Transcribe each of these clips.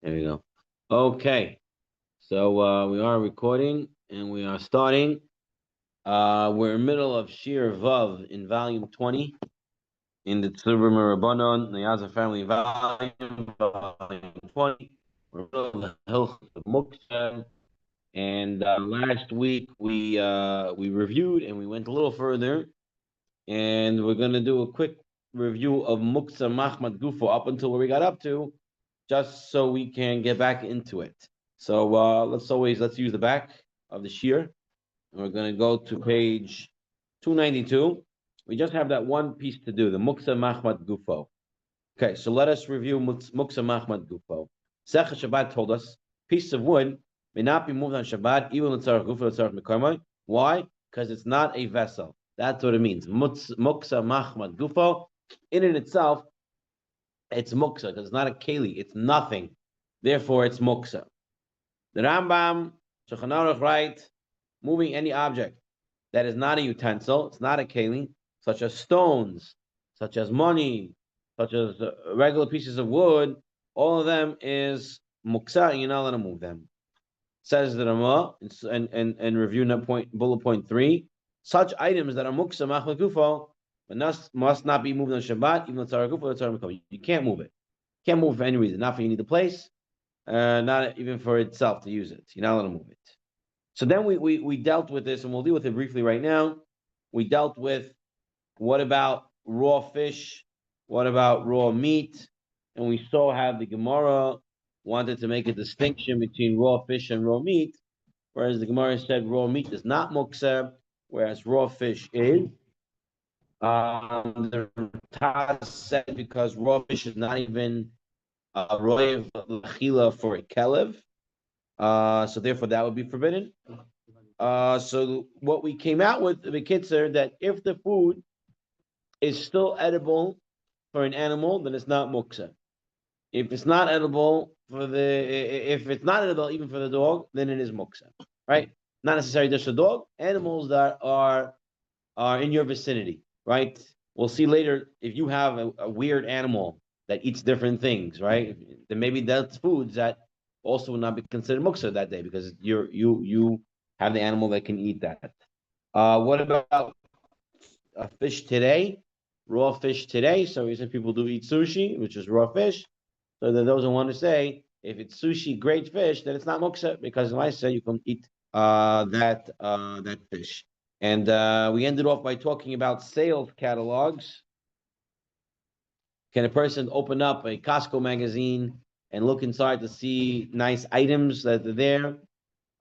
There we go. Okay. So we are recording and we are starting. We're in the middle of Shir Vav in volume 20 in the Tzurba Marabonon, the Yaza family volume 20. We're in the middle of the Hilch of Muktzeh. And last week we reviewed and we went a little further. And we're going to do a quick review of Muktzeh Mahmad Gufo up until where we got up to, just so we can get back into it. So let's use the back of the shear. And we're going to go to page 292. We just have that one piece to do, the Muktzeh Mahmad Gufo. Okay, so let us review Muktzeh Mahmad Gufo. Sech Shabbat told us piece of wood may not be moved on Shabbat, even l'tzarech Gufo, l'tzarech Mekarmai. Why? Because it's not a vessel. That's what it means. Muktzeh Mahmad Gufo, in and itself, it's muktzah because it's not a keli, it's nothing. Therefore, it's muktzah. The Rambam, Shulchan Aruch, right? Moving any object that is not a utensil, it's not a keli, such as stones, such as money, such as regular pieces of wood, all of them is muktzah, and you're not allowed to move them. Says the Rama, and review bullet point 3, such items that are muktzah machmat gufo must not be moved on Shabbat, even l'tzarech gufo, l'tzarech mekom. You can't move it. You can't move for any reason. Not for you need the place, not even for itself to use it. You're not allowed to move it. So then we dealt with this, and we'll deal with it briefly right now. We dealt with what about raw fish? What about raw meat? And we saw how the Gemara wanted to make a distinction between raw fish and raw meat, whereas the Gemara said raw meat is not muktzeh, whereas raw fish is. The Taz said because raw fish is not even roiv l'chila for a kelev, so therefore that would be forbidden. So what we came out with the Muktzeh that if the food is still edible for an animal, then it's not muktzeh. If it's not edible if it's not edible even for the dog, then it is muktzeh. Right? Not necessarily just the dog. Animals that are in your vicinity. Right? We'll see later if you have a weird animal that eats different things. Right? Then maybe that's foods that also will not be considered muktzeh that day because you have the animal that can eat that. What about fish today? Raw fish today. So we said people do eat sushi, which is raw fish. So then those who want to say if it's sushi, great fish, then it's not muktzeh because I say you can eat that fish. And we ended off by talking about sales catalogs. Can a person open up a Costco magazine and look inside to see nice items that are there?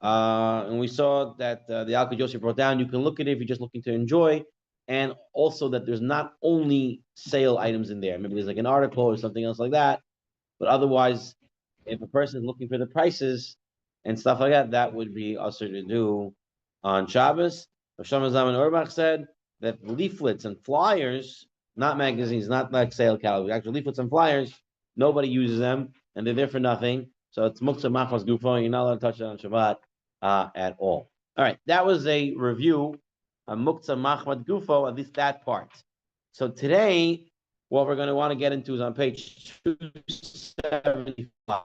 And we saw that the Alka Joseph brought down, you can look at it if you're just looking to enjoy, and also that there's not only sale items in there. Maybe there's like an article or something else like that. But otherwise, if a person is looking for the prices and stuff like that, that would be also to do on Shabbos. Shlomo Zalman Auerbach said that leaflets and flyers, not magazines, not like sale catalogs, actually leaflets and flyers, nobody uses them, and they're there for nothing. So it's muktzeh machmas gufo. You're not allowed to touch it on Shabbat at all. All right, that was a review of muktzeh machmas gufo, at least that part. So today, what we're going to want to get into is on page 275.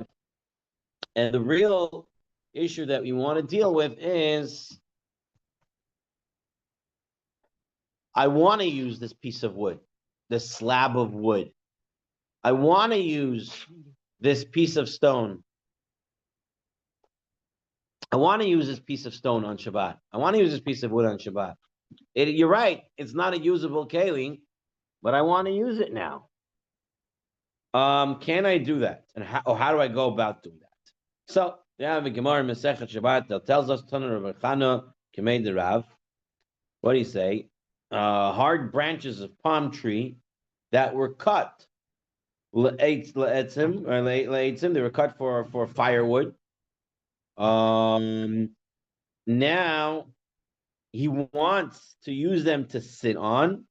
And the real issue that we want to deal with is I want to use this piece of wood, this slab of wood. I want to use this piece of stone. I want to use this piece of stone on Shabbat. I want to use this piece of wood on Shabbat. You're right. It's not a usable keli, but I want to use it now. Can I do that? And how do I go about doing that? So, yeah, the Gemara in Masechet Shabbat that tells us, Tana Rav Chana Kemei de Rav. What do you say? Hard branches of palm tree that were cut. They were cut for firewood. Now he wants to use them to sit on.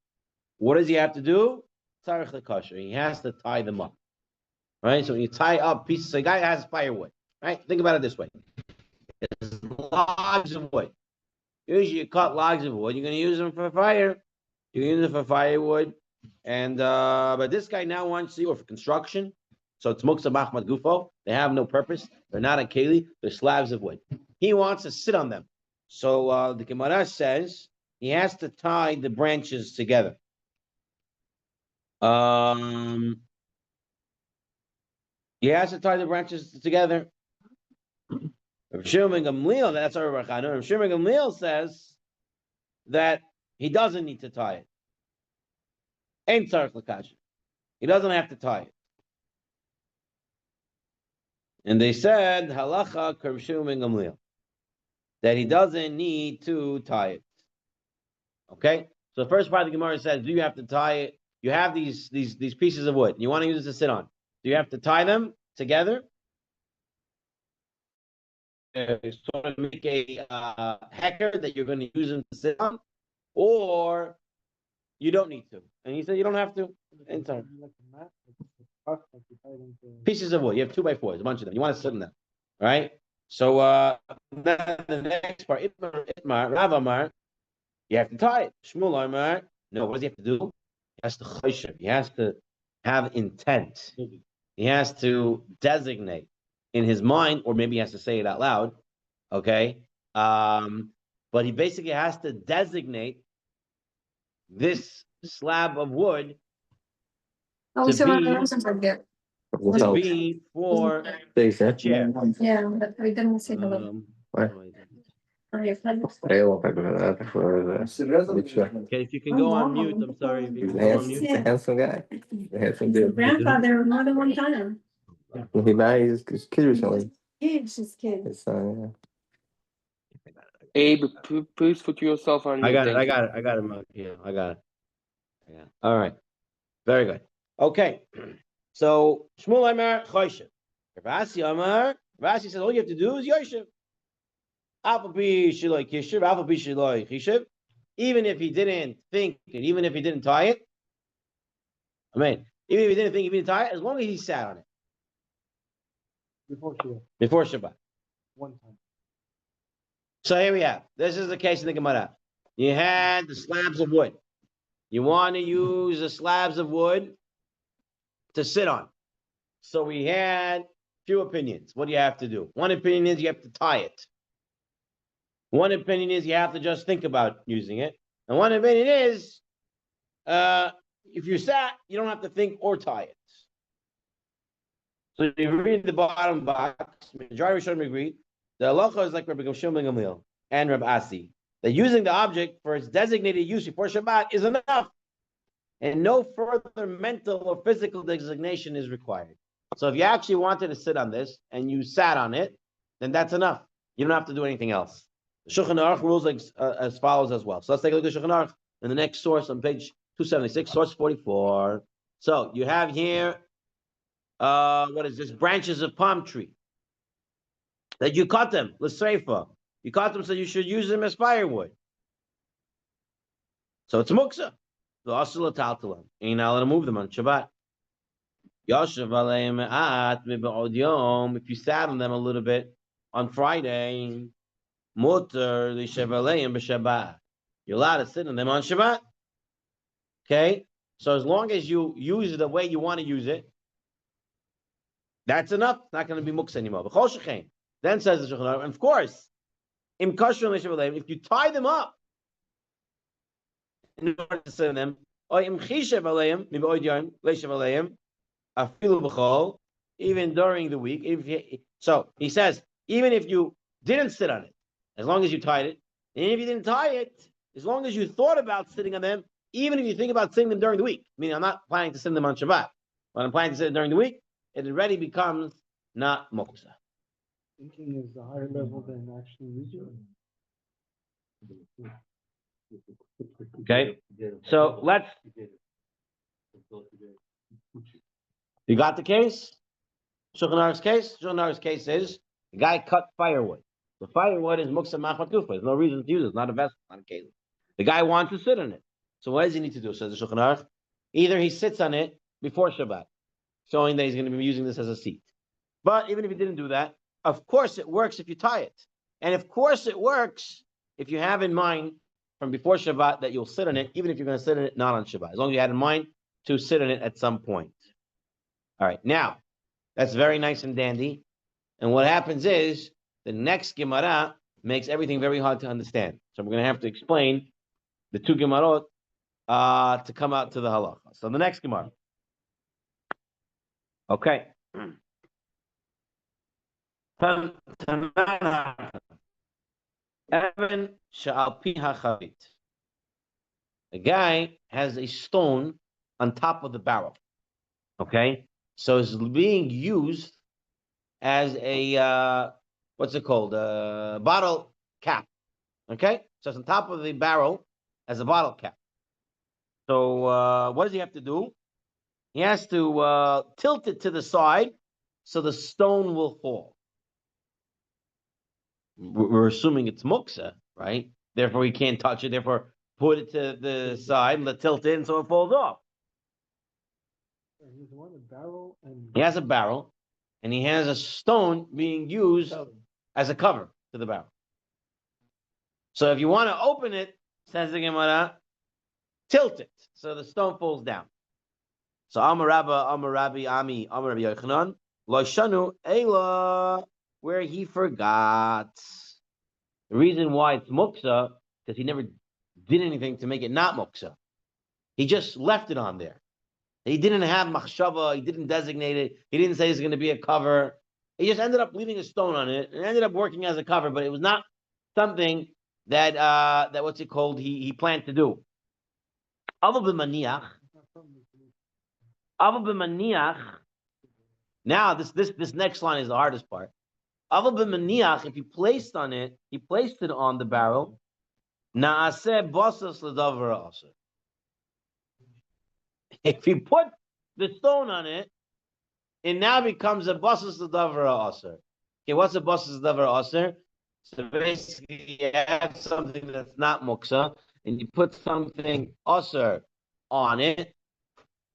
What does he have to do? He has to tie them up. Right? So when you tie up pieces, a guy has firewood. Right? Think about it this way. There's logs of wood. Usually you cut logs of wood, you're going to use them for fire. You're going to use them for firewood. And but this guy now wants to, or for construction, So it's Muktzeh Machmat Gufo. They have no purpose. They're not a keli. They're slabs of wood. He wants to sit on them. So the Gemara says he has to tie the branches together. He has to tie the branches together. Rav Shimon Gamliel, that's our Rav Chana. Rav Shimon Gamliel says that he doesn't need to tie it. Ein tzarich l'kasha. He doesn't have to tie it. And they said halacha Rav Shimon Gamliel, that he doesn't need to tie it. Okay, so the first part of the Gemara says, do you have to tie it? You have these pieces of wood. You want to use this to sit on. Do you have to tie them together? Sort of make a hecker that you're going to use them to sit on, or you don't need to. And he said you don't have to. Pieces of wood. You have 2x4s, a bunch of them. You want to sit on them, right? So then the next part, Itmar, Rav Amar, you have to tie it. Shmuel Amar, no. What does he have to do? He has to choshev. He has to have intent. He has to designate in his mind, or maybe he has to say it out loud, okay? But he basically has to designate this slab of wood to be for a chair. Yeah, but we didn't see the Okay, if you can go on mute, I'm sorry. If you can go on mute. He's a handsome guy. Handsome dude. grandfather more than one time. He married his kid recently. Huge, his kid. His son, Abe, please put yourself on. I got it. Yeah, I got it. Yeah. All right. Very good. Okay. So Shmuel Amar Choshev. Rashi Amar. Rashi says all you have to do is Yoshev. Even if he didn't think it, even if he didn't tie it. I mean, even if he didn't think he didn't tie it, as long as he sat on it. Before Shabbat. One time. So here we have. This is the case in the Gemara. You had the slabs of wood. You want to use the slabs of wood to sit on. So we had few opinions. What do you have to do? One opinion is you have to tie it. One opinion is you have to just think about using it. And one opinion is if you sat, you don't have to think or tie it. So if you read the bottom box, majority of Rishonim agree, the halacha is like Rabbi Shimon Gamliel and Rabbi Asi, that using the object for its designated use before Shabbat is enough, and no further mental or physical designation is required. So if you actually wanted to sit on this and you sat on it, then that's enough. You don't have to do anything else. The Shulchan Aruch rules as follows as well. So let's take a look at the Shulchan Aruch in the next source on page 276, source 44. So you have here, what is this? Branches of palm tree that you cut them, l'sreifa. You cut them so you should use them as firewood. So it's muktzeh. So also l'taltalam. Ain't not allowed to move them on Shabbat. Yoshev aleim me'at mi'ba'od yom. If you sat on them a little bit on Friday, muter l'shev aleim b'Shabbat. You're allowed to sit on them on Shabbat. Okay? So as long as you use it the way you want to use it, that's enough. It's not going to be muktzeh anymore. Then says the Shulchan Aruch, of course, im kasher l'shev aleim, if you tie them up in order to sit on them, or im chishev aleim mi'ba'od yom l'shev aleim, afilu b'chol, even during the week. So he says, even if you didn't sit on it, as long as you tied it, and if you didn't tie it, as long as you thought about sitting on them, even if you think about sitting them during the week, meaning I'm not planning to sit them on Shabbat, but I'm planning to sit them during the week, it already becomes not muktzeh. Thinking is a higher level than actually using it. Okay, so let's. You got the case? Shulchan Aruch's case? Shulchan Aruch's case is the guy cut firewood. The firewood is muktzeh machmat gufa. There's no reason to use it. It's not a vessel, not a case. The guy wants to sit on it. So what does he need to do? Says the Shulchan Aruch. Either he sits on it before Shabbat, showing that he's going to be using this as a seat. But even if he didn't do that, of course it works if you tie it. And of course it works if you have in mind from before Shabbat that you'll sit on it, even if you're going to sit on it not on Shabbat, as long as you had in mind to sit on it at some point. All right, now, That's very nice and dandy. And what happens is the next Gemara makes everything very hard to understand. So we're going to have to explain the two Gemarot to come out to the halacha. So the next Gemara. Okay. A guy has a stone on top of the barrel. Okay, so it's being used as a what's it called? A bottle cap. Okay, so it's on top of the barrel as a bottle cap. So what does he have to do? He has to tilt it to the side so the stone will fall. We're assuming it's muktzeh, right? Therefore, he can't touch it. Therefore, put it to the side, let tilt it in so it falls off. He's one a barrel and. He has a barrel, and he has a stone being used as a cover to the barrel. So if you want to open it, says the Gemara, tilt it so the stone falls down. So Amar Rabbi Ami, Amar Rabbi Yochanan, Lo Shanu Ela, where he forgot. The reason why it's muktzeh, because he never did anything to make it not muktzeh. He just left it on there. He didn't have machshava, he didn't designate it, he didn't say it's going to be a cover. He just ended up leaving a stone on it and ended up working as a cover, but it was not something that that what's it called, he planned to do. Now this next line is the hardest part. If he placed it on the barrel. If you put the stone on it, it now becomes a basas l'davra aser. Okay, what's a basas l'davra aser? So basically, you have something that's not muktzeh, and you put something aser on it.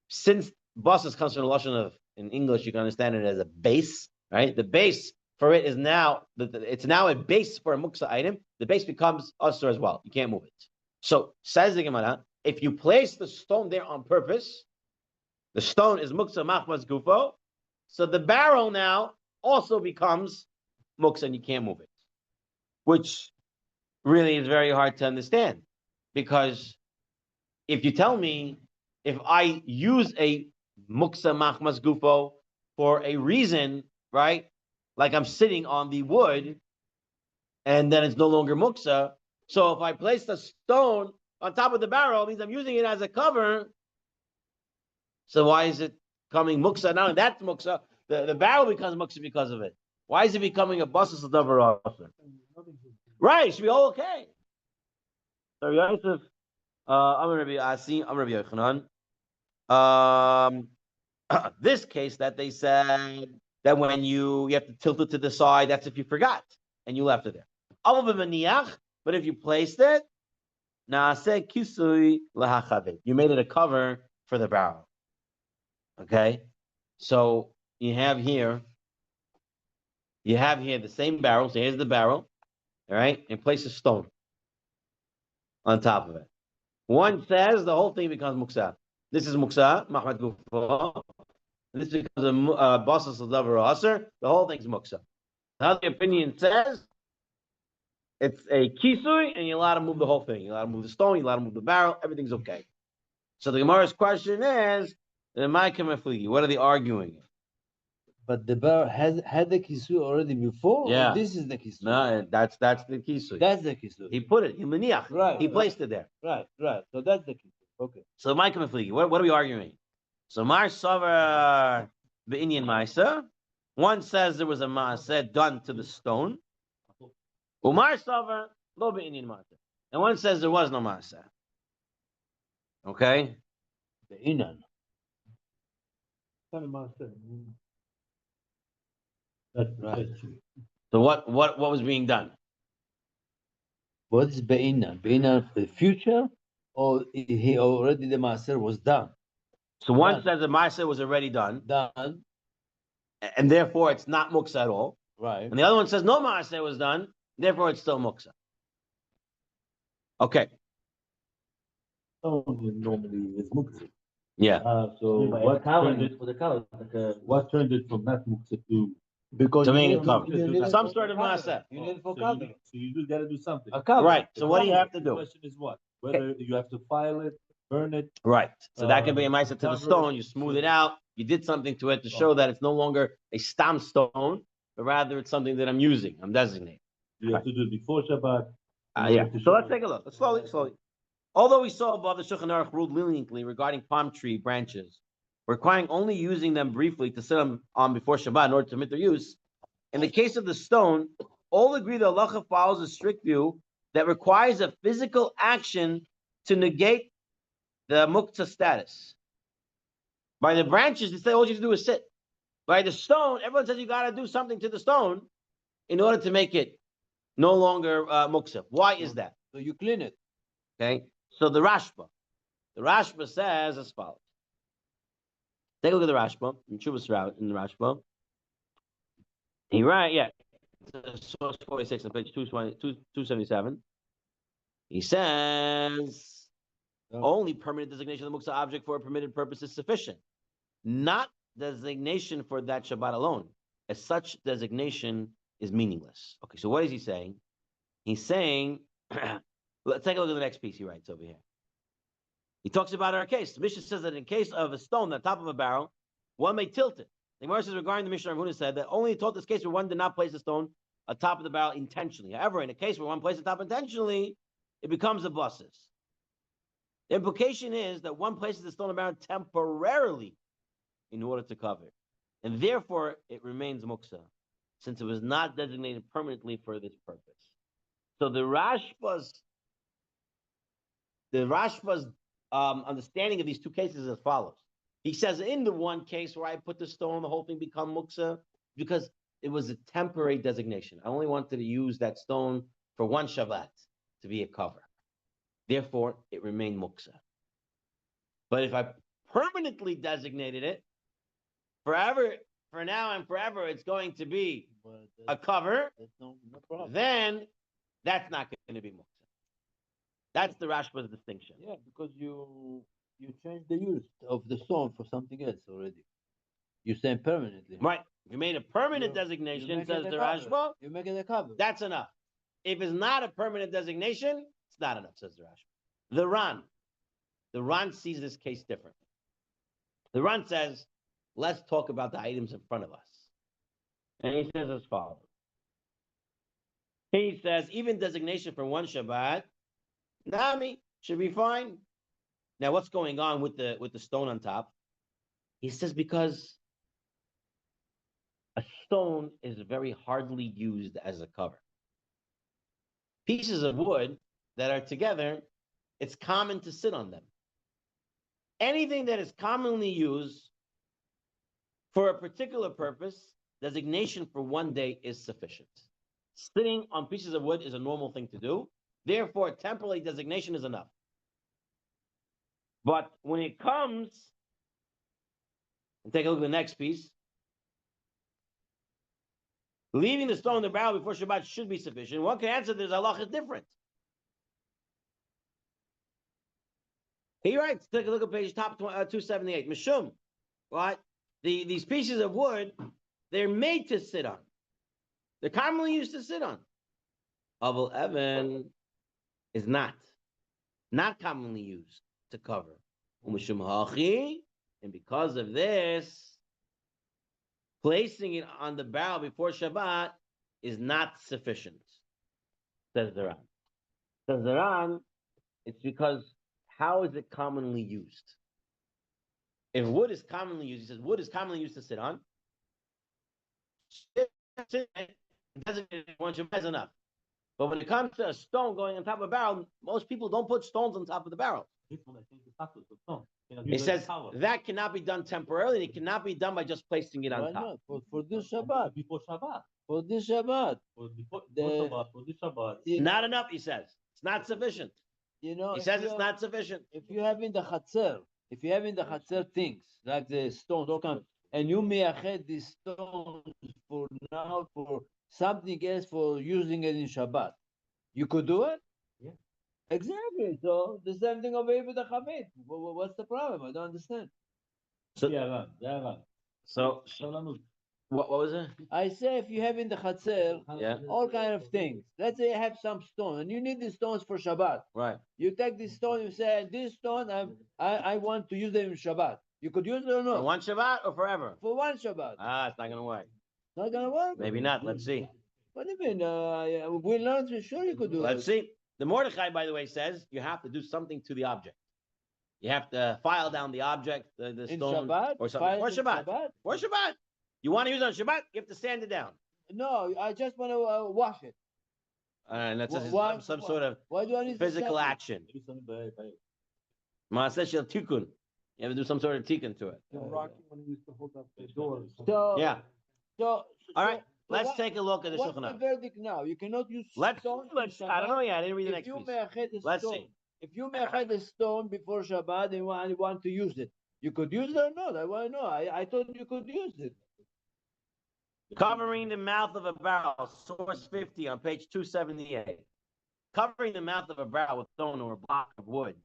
Since basas comes from the lashon of, in English, you can understand it as a base, right? The base for it is now, it's now a base for a muktzeh item. The base becomes aser as well. You can't move it. So, says the Gemara, if you place the stone there on purpose, the stone is muktzeh machmas gufo, so the barrel now also becomes muktzeh and you can't move it, which really is very hard to understand, because if you tell me, if I use a muktzeh machmas gufo for a reason, right, like I'm sitting on the wood, and then it's no longer muktzeh, so if I place the stone on top of the barrel, it means I'm using it as a cover. So why is it coming muktzeh? Not only that's muktzeh, the barrel becomes muktzeh because of it. Why is it becoming a basas l'davra aser? Right, it should be all okay. So Yosef, Amar Rabbi Asi, Amar Rabbi Yochanan. This case that they said that when you have to tilt it to the side, that's if you forgot and you left it there. But if you placed it, you made it a cover for the barrel. Okay, so you have here the same barrel. So here's the barrel, all right, and place a stone on top of it. One says the whole thing becomes muktzeh. This is muktzeh, Mahmad Gufo. This becomes a basas l'davra aser. The whole thing's muktzeh. The other opinion says it's a kisui, and you're allowed to move the whole thing. You're allowed to move the stone, you're allowed to move the barrel, everything's okay. So the Gemara's question is, what are they arguing? But the barrel had the kisui already before? Yeah. Or this is the kisui? No, that's the kisui. That's the kisui. He put it, Himaniach. Right. He placed it there. Right. So that's the kisui. Okay. So my Kamafligi, what are we arguing? So Mar Savar Be'inyan Maisa. One says there was a Maaseh done to the stone. Umar Savar Lo Be'inyan Maisa. And one says there was no Maaseh. Okay? Be'inan. Right. So what was being done? What is Be'inan? Be'inan for the future? Or he already the master was done? So one says the Maaseh was already done, Done. and therefore it's not Muktzeh at all. Right. And the other one says no Maaseh was done, therefore it's still Muktzeh. Okay. Normally is Muktzeh. Yeah. So what turned it what turned it from not Muktzeh to because To you being need a cover. you need it Some for sort of cover. masa. You need it for So cover. you do gotta do something. A cover. Right. So what do you have to The do? question is what? Whether you have to file it, burn it. Right. So that could be a masa to the cover stone. it, You smooth so- it out. You did something to it to show that it's no longer a stam stone, but rather it's something that I'm using. I'm designating. You have to do it before Shabbat. Yeah. So let's take a look. Let's slowly. Although we saw above the Shulchan Aruch ruled leniently regarding palm tree branches, requiring only using them briefly to sit on before Shabbat in order to permit their use, in the case of the stone, all agree the halacha follows a strict view that requires a physical action to negate the muktzah status. By the branches, they say all you have to do is sit. By the stone, everyone says you got to do something to the stone in order to make it no longer muktzah. Why is that? So you clean it. Okay, so the Rashba says as follows. Take a look at the Rashba in Tzurba's route in the Rashba. He source 46 on page 277. He says only permanent designation of the Muktzah object for a permitted purpose is sufficient, not designation for that Shabbat alone. As such, designation is meaningless. Okay, so what is he saying? He's saying, let's take a look at the next piece he writes over here. He talks about our case. The Mishnah says that in case of a stone on top of a barrel, one may tilt it. The Gemara says regarding the Mishnah, Rav Huna said that only taught this case where one did not place the stone on top of the barrel intentionally. However, in a case where one places the top intentionally, it becomes a basis. The implication is that one places the stone on the barrel temporarily in order to cover it, and therefore it remains muktzah, since it was not designated permanently for this purpose. So the Rashba's understanding of these two cases is as follows. He says in the one case where I put the stone, the whole thing become muktzah because it was a temporary designation. I only wanted to use that stone for one Shabbat to be a cover. Therefore, it remained muktzah. But if I permanently designated it, forever, for now and forever, it's going to be a cover, No problem. then that's not going to be muktzah. That's the Rashba's distinction. Yeah, because you change the use of the stone for something else already. You saying permanently. Right. If you made a permanent You designation, make it says a the cover. Rashba, You make it a cover. that's enough. If it's not a permanent designation, it's not enough, says the Rashba. The Ran sees this case differently. The Ran says, let's talk about the items in front of us. And he says as follows. He says, even designation for one Shabbat, Nami, should be fine. Now, what's going on with the stone on top? He says because a stone is very hardly used as a cover. Pieces of wood that are together, it's common to sit on them. Anything that is commonly used for a particular purpose, designation for one day is sufficient. Sitting on pieces of wood is a normal thing to do. Therefore, temporary designation is enough. But when it comes, and take a look at the next piece, leaving the stone in the barrel before Shabbat should be sufficient. One can answer this halacha is different. He writes, take a look at page top 278. Mishum, right? These pieces of wood, they're made to sit on. They're commonly used to sit on. Aval Evan is not commonly used to cover. And because of this, placing it on the barrel before Shabbat is not sufficient, says the Ran. Says the Ran, it's because how is it commonly used? If wood is commonly used, he says wood is commonly used to sit on. One Shabbat is enough. But when it comes to a stone going on top of a barrel, most people don't put stones on top of the barrel. He says that cannot be done temporarily. It cannot be done by just placing it on Why top. not? For this Shabbat. Before Shabbat. For this Shabbat. Before The- Shabbat. For this Shabbat. Not enough, he says. It's not sufficient. You know, He if says you it's have- not sufficient. If you have in the Chatzer things, like the stones, all kind, and you may ahead these stones for now for something else for using it in Shabbat, you could do it? Yeah. Exactly. So the same thing over here with the chavit. What's the problem? I don't understand. So- So, So, what was it? I say if you have in the chatzer Yeah, all kind of things. Let's say you have some stone and you need these stones for Shabbat. right. You take this stone, you say, this stone, I want to use it in Shabbat. You could use it or For not? one Shabbat or forever? For one Shabbat. Ah, it's not gonna work. Not gonna work? Maybe not. Let's see. What do you mean? We learned for sure you could do Let's it. see. The Mordechai, by the way, says you have to do something to the object. You have to file down the object, the In stone, Shabbat? or something. File For it in Shabbat. For Shabbat. You want to use it on Shabbat? You have to sand it down. No, I just want to wash it. And that's Why- some sort of Why do I need physical to sand it? action. Maaseh shel tikkun. You have to do some sort of tikkun to it. Rocky when he used to hold up the doors. So, Yeah. So, All right. so Let's what- take a look at the What's Shulchan the Aruch. verdict now? You cannot use Let's. stone in I don't Shabbat? know yet. I didn't read the If next you piece. me'ached a Let's stone, see. if you me'ached a stone before Shabbat and you want to use it, you could use it or not? I want to know. I thought you could use it. Covering the mouth of a barrel, source 50 on page 278. Covering the mouth of a barrel with stone or a block of wood,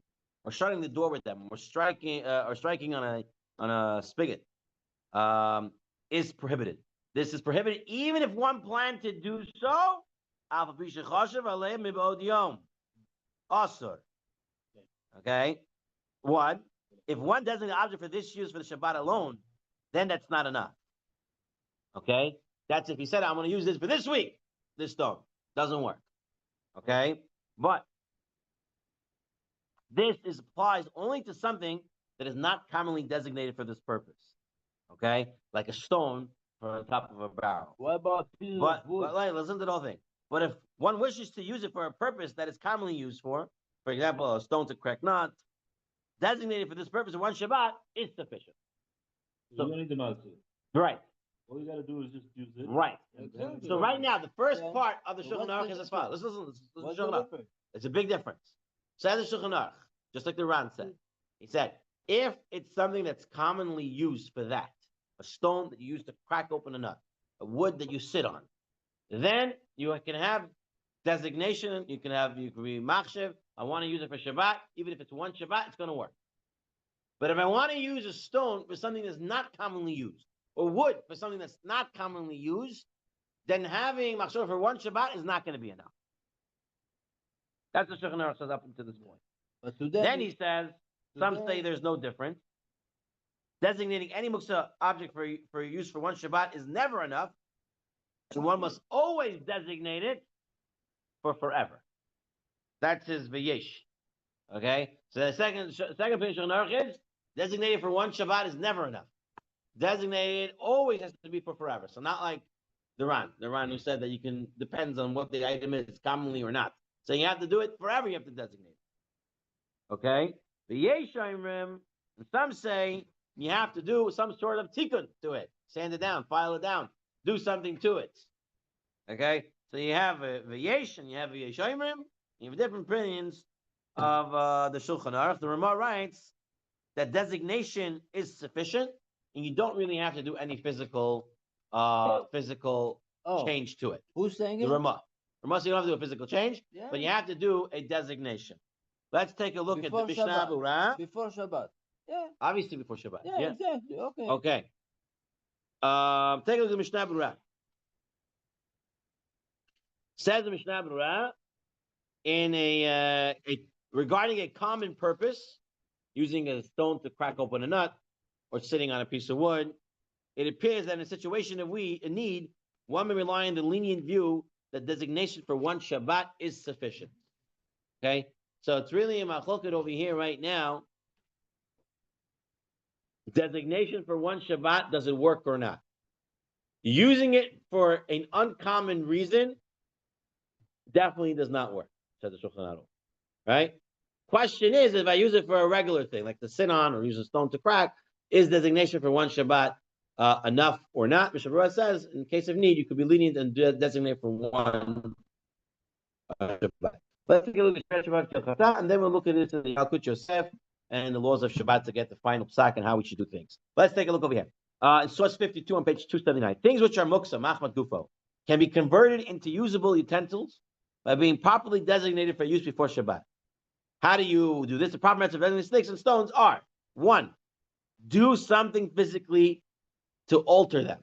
or shutting the door with them, or striking on a spigot, is prohibited. This is prohibited even if one planned to do so. Okay. One, if one doesn't the object for this use for the Shabbat alone, then that's not enough. Okay, that's if he said I'm going to use this for this week. This stone doesn't work. Okay, but this applies only to something that is not commonly designated for this purpose. Okay, like a stone for the top of a barrel. What about pieces of wood? But listen to the whole thing. But if one wishes to use it for a purpose that is commonly used for example, a stone to crack nuts, designated for this purpose in one Shabbat is sufficient. So you don't need the nuts. Right. All you gotta do is just use it. Right. Exactly. So right now, the first Yeah. part of the So Shulchan what's Aruch the is as follows. Listen to the What's Shulchan the Aruch. difference? It's a big difference. Says the Shulchan Aruch, just like the Ran said. He said, if it's something that's commonly used for that, a stone that you use to crack open a nut, a wood that you sit on, then you can have designation. You can be machshev. I want to use it for Shabbat. Even if it's one Shabbat, it's going to work. But if I want to use a stone for something that's not commonly used, or wood for something that's not commonly used, then having machshava for one Shabbat is not going to be enough. That's what Shulchan Aruch says up until this point. But today, Then he says, some say there's no difference. Designating any muktzeh object for use for one Shabbat is never enough. And one must always designate it for forever. That's his v'yesh. Okay? So the second page of Shulchan Aruch is, designated for one Shabbat is never enough. Designated always has to be for forever. So not like the Ran who said that you can, depends on what the item is, commonly or not. So you have to do it forever, you have to designate it. Okay? The Yeshayim, and some say you have to do some sort of tikkun to it. Sand it down, file it down, do something to it. Okay? So you have a Yesh and you have a Yeshayim, you have different opinions of the Shulchan Aruch. The Ramah writes that designation is sufficient, and you don't really have to do any physical change to it. Who's saying The it? Ramah. Ramah says you don't have to do a physical change, Yeah. but you have to do a designation. Let's take a look Before at the Mishnah Shabbat. Berurah. Before Shabbat. Yeah. Obviously before Shabbat. Yeah, exactly. Okay. Okay. Take a look at the Mishnah Berurah. Says the Mishnah Berurah in regarding a common purpose, using a stone to crack open a nut or sitting on a piece of wood, it appears that in a situation of need, one may rely on the lenient view that designation for one Shabbat is sufficient. Okay, so it's really a machloket over here right now. Designation for one Shabbat, does it work or not? Using it for an uncommon reason definitely does not work, said the Shulchan Aruch. Right? Question is, if I use it for a regular thing, like to sit on or use a stone to crack, is designation for one Shabbat enough or not? Mishnah Berurah says, in case of need, you could be lenient and designate for one Shabbat. Let's take a look at Shabbat, and then we'll look at this in the Yalkut Yosef and the laws of Shabbat to get the final psak and how we should do things. Let's take a look over here. In source 52 on page 279. Things which are muktzeh, machmat gufo, can be converted into usable utensils by being properly designated for use before Shabbat. How do you do this? The proper methods of designating sticks and stones are: 1, do something physically to alter them.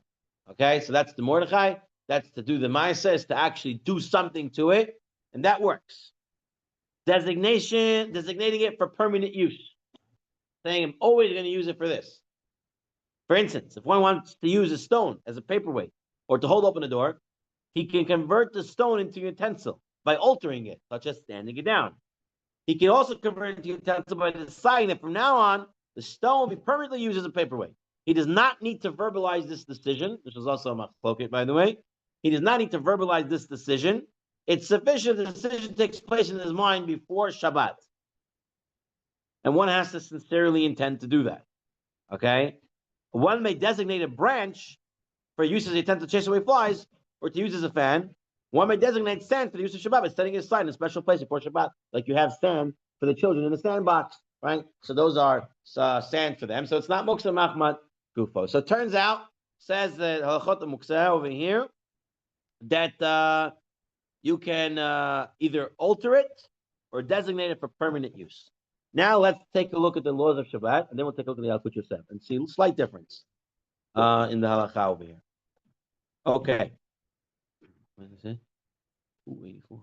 Okay, so that's the Mordechai. That's to do the Maisa, is to actually do something to it, and that works. Designating it for permanent use. Saying I'm always going to use it for this. For instance, if one wants to use a stone as a paperweight or to hold open a door, he can convert the stone into a utensil by altering it, such as standing it down. He can also convert it into a utensil by deciding that from now on, the stone will be permanently used as a paperweight. He does not need to verbalize this decision. This was also a machloket, by the way. He does not need to verbalize this decision. It's sufficient the decision takes place in his mind before Shabbat. And one has to sincerely intend to do that. Okay? One may designate a branch for use as a utensil to chase away flies or to use as a fan. One may designate sand for the use of Shabbat by setting it aside in a special place before Shabbat, like you have sand for the children in the sandbox, right? So those are sand for them. So it's not Muktzeh Machmat Gufo. So it turns out, says the Halachot Muktzeh over here, that you can either alter it or designate it for permanent use. Now let's take a look at the laws of Shabbat, and then we'll take a look at the Yalkut Yosef and see a slight difference in the halakha over here. Okay. What is it? 284.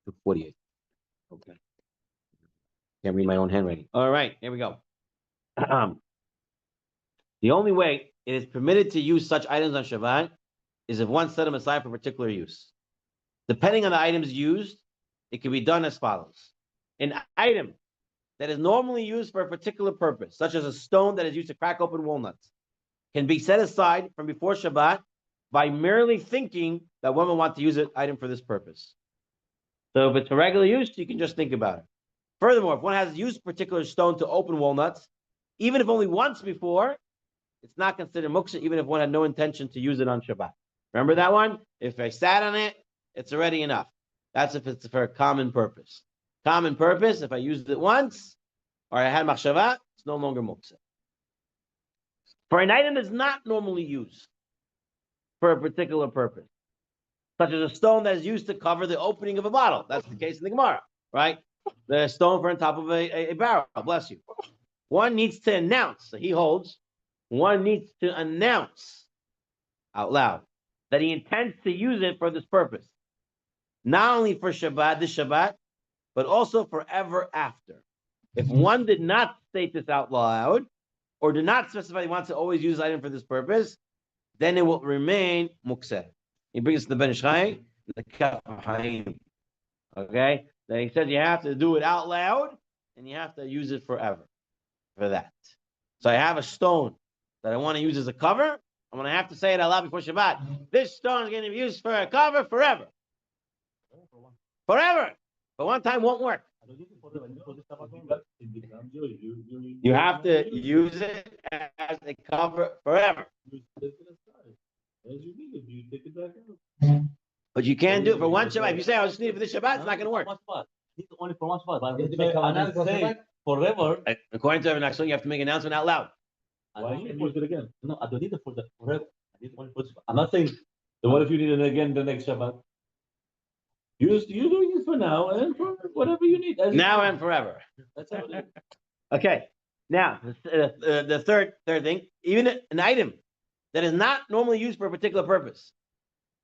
248. Okay. Can't read my own handwriting. All right, here we go. The only way it is permitted to use such items on Shabbat is if one set them aside for particular use. Depending on the items used, it can be done as follows. An item that is normally used for a particular purpose, such as a stone that is used to crack open walnuts, can be set aside from before Shabbat by merely thinking that one will want to use an item for this purpose. So if it's for regular use, you can just think about it. Furthermore, if one has used a particular stone to open walnuts, even if only once before, it's not considered muktzeh, even if one had no intention to use it on Shabbat. Remember that one? If I sat on it, it's already enough. That's if it's for a common purpose. Common purpose, if I used it once, or I had machshava, it's no longer muktzeh. For an item that's not normally used for a particular purpose, such as a stone that is used to cover the opening of a bottle. That's the case in the Gemara, right? The stone for on top of a barrel, bless you. One needs to announce, so he holds, one needs to announce out loud that he intends to use it for this purpose. Not only for Shabbat, this Shabbat, but also forever after. If one did not state this out loud, or did not specify he wants to always use the item for this purpose, then it will remain muktzeh. He brings the Ben Ish Chai, the Kaf Haim. Okay? Then he says you have to do it out loud, and you have to use it forever for that. So I have a stone that I want to use as a cover. I'm going to have to say it out loud before Shabbat. This stone is going to be used for a cover forever. Forever. But one time won't work. You have to use it as a cover forever. But you can't do it for one Shabbat. If you say I just need it for this Shabbat, it's not going to work. Only for one spot. I'm not saying forever. According to Rabbi Nachshon, you have to make an announcement out loud. Why don't you use it again? No, I don't need it for the forever. I need only for the spot. I'm not saying. Then what if you need it again the next Shabbat? You're doing it for now and for whatever you need. Now and forever. That's how it is. Okay. Now, the third thing, even an item that is not normally used for a particular purpose,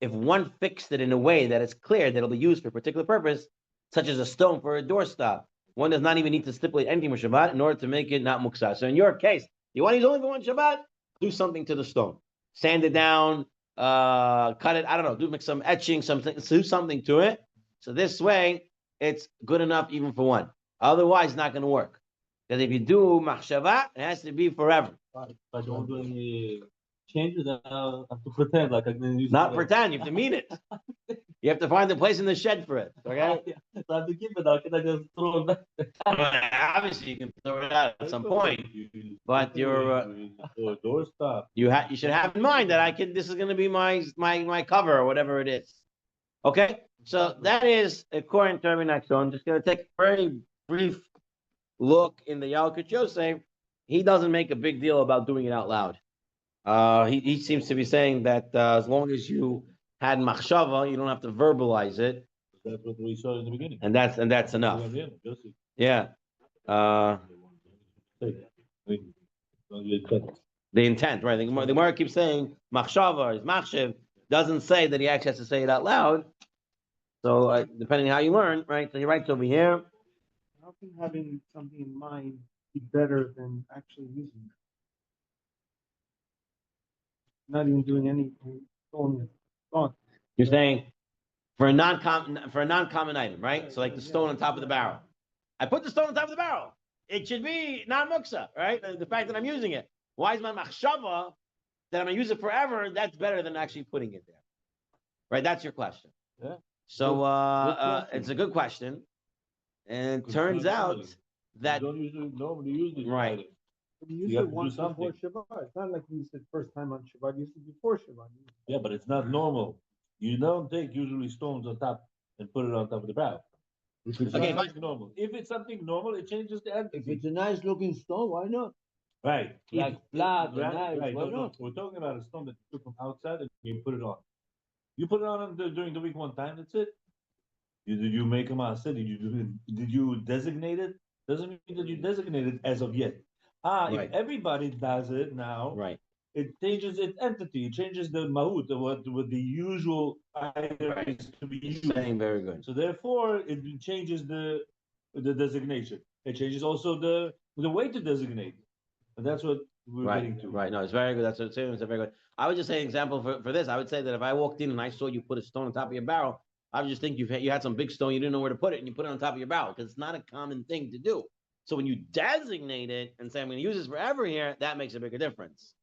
if one fixed it in a way that it's clear that it'll be used for a particular purpose, such as a stone for a doorstop, one does not even need to stipulate anything for Shabbat in order to make it not muktzah. So in your case, you want to use only for one Shabbat, do something to the stone. Sand it down, cut it, I don't know, make some etching, do something to it. So this way, it's good enough even for one. Otherwise, it's not going to work. Because if you do machshava, it has to be forever. If I don't do any changes, then I have to pretend like I can use it. Not pretend, you have to mean it. You have to find a place in the shed for it, okay? So I have to keep it out. Can I just throw it back? Obviously, you can throw it out at some point. But you're doorstop. You should have in mind that this is going to be my cover or whatever it is. Okay, so that is according to Rabbi Nachshon. I'm just going to take a very brief look in the Yalkut Yosef. He doesn't make a big deal about doing it out loud. He seems to be saying that as long as you had machshava, you don't have to verbalize it, That's what we saw in the beginning. and that's enough. Yeah. The intent, right? The Gemara keeps saying machshava is machshev, doesn't say that he actually has to say it out loud. So depending on how you learn, right? So he writes over here. How can having something in mind be better than actually using it? Not even doing anything. Going on. You're saying for a non-common item, right? So like the stone on top of the barrel. I put the stone on top of the barrel. It should be not muktzeh, right? The fact that I'm using it. Why is my machshava that I'm gonna use it forever? That's better than actually putting it there, right? That's your question. Yeah. So Good it's a good question, and it Good turns question. out that You don't usually normally use these Right. items. But you used You have it to do once before something. Shabbat. It's not like you used it first time on Shabbat. You used it before Shabbat. Yeah, but it's not normal. You don't take usually stones on top and put it on top of the barrel. If it's Okay, something normal. If it's something normal, it changes the If entity. it's a nice looking stone, why not? Right. Like flat and Right, nice, right. why No, not? we're talking about a stone that you took from outside and you put it on. You put it on during the week one time, that's it. Did you make a maaseh? Did you designate it? Doesn't mean that you designate it as of yet. Right. If everybody does it now, right. it changes its entity, it changes the mahut, what the usual item is to be used. Saying very good. So therefore, it changes the designation. It changes also the way to designate. And that's what we're Right, getting to. right. No, it's very good. That's what it's saying. It's very good. I would just say an example for this. I would say that if I walked in and I saw you put a stone on top of your barrel, I would just think you had some big stone, you didn't know where to put it, and you put it on top of your barrel because it's not a common thing to do. So when you designate it and say I'm going to use this forever here, that makes a bigger difference,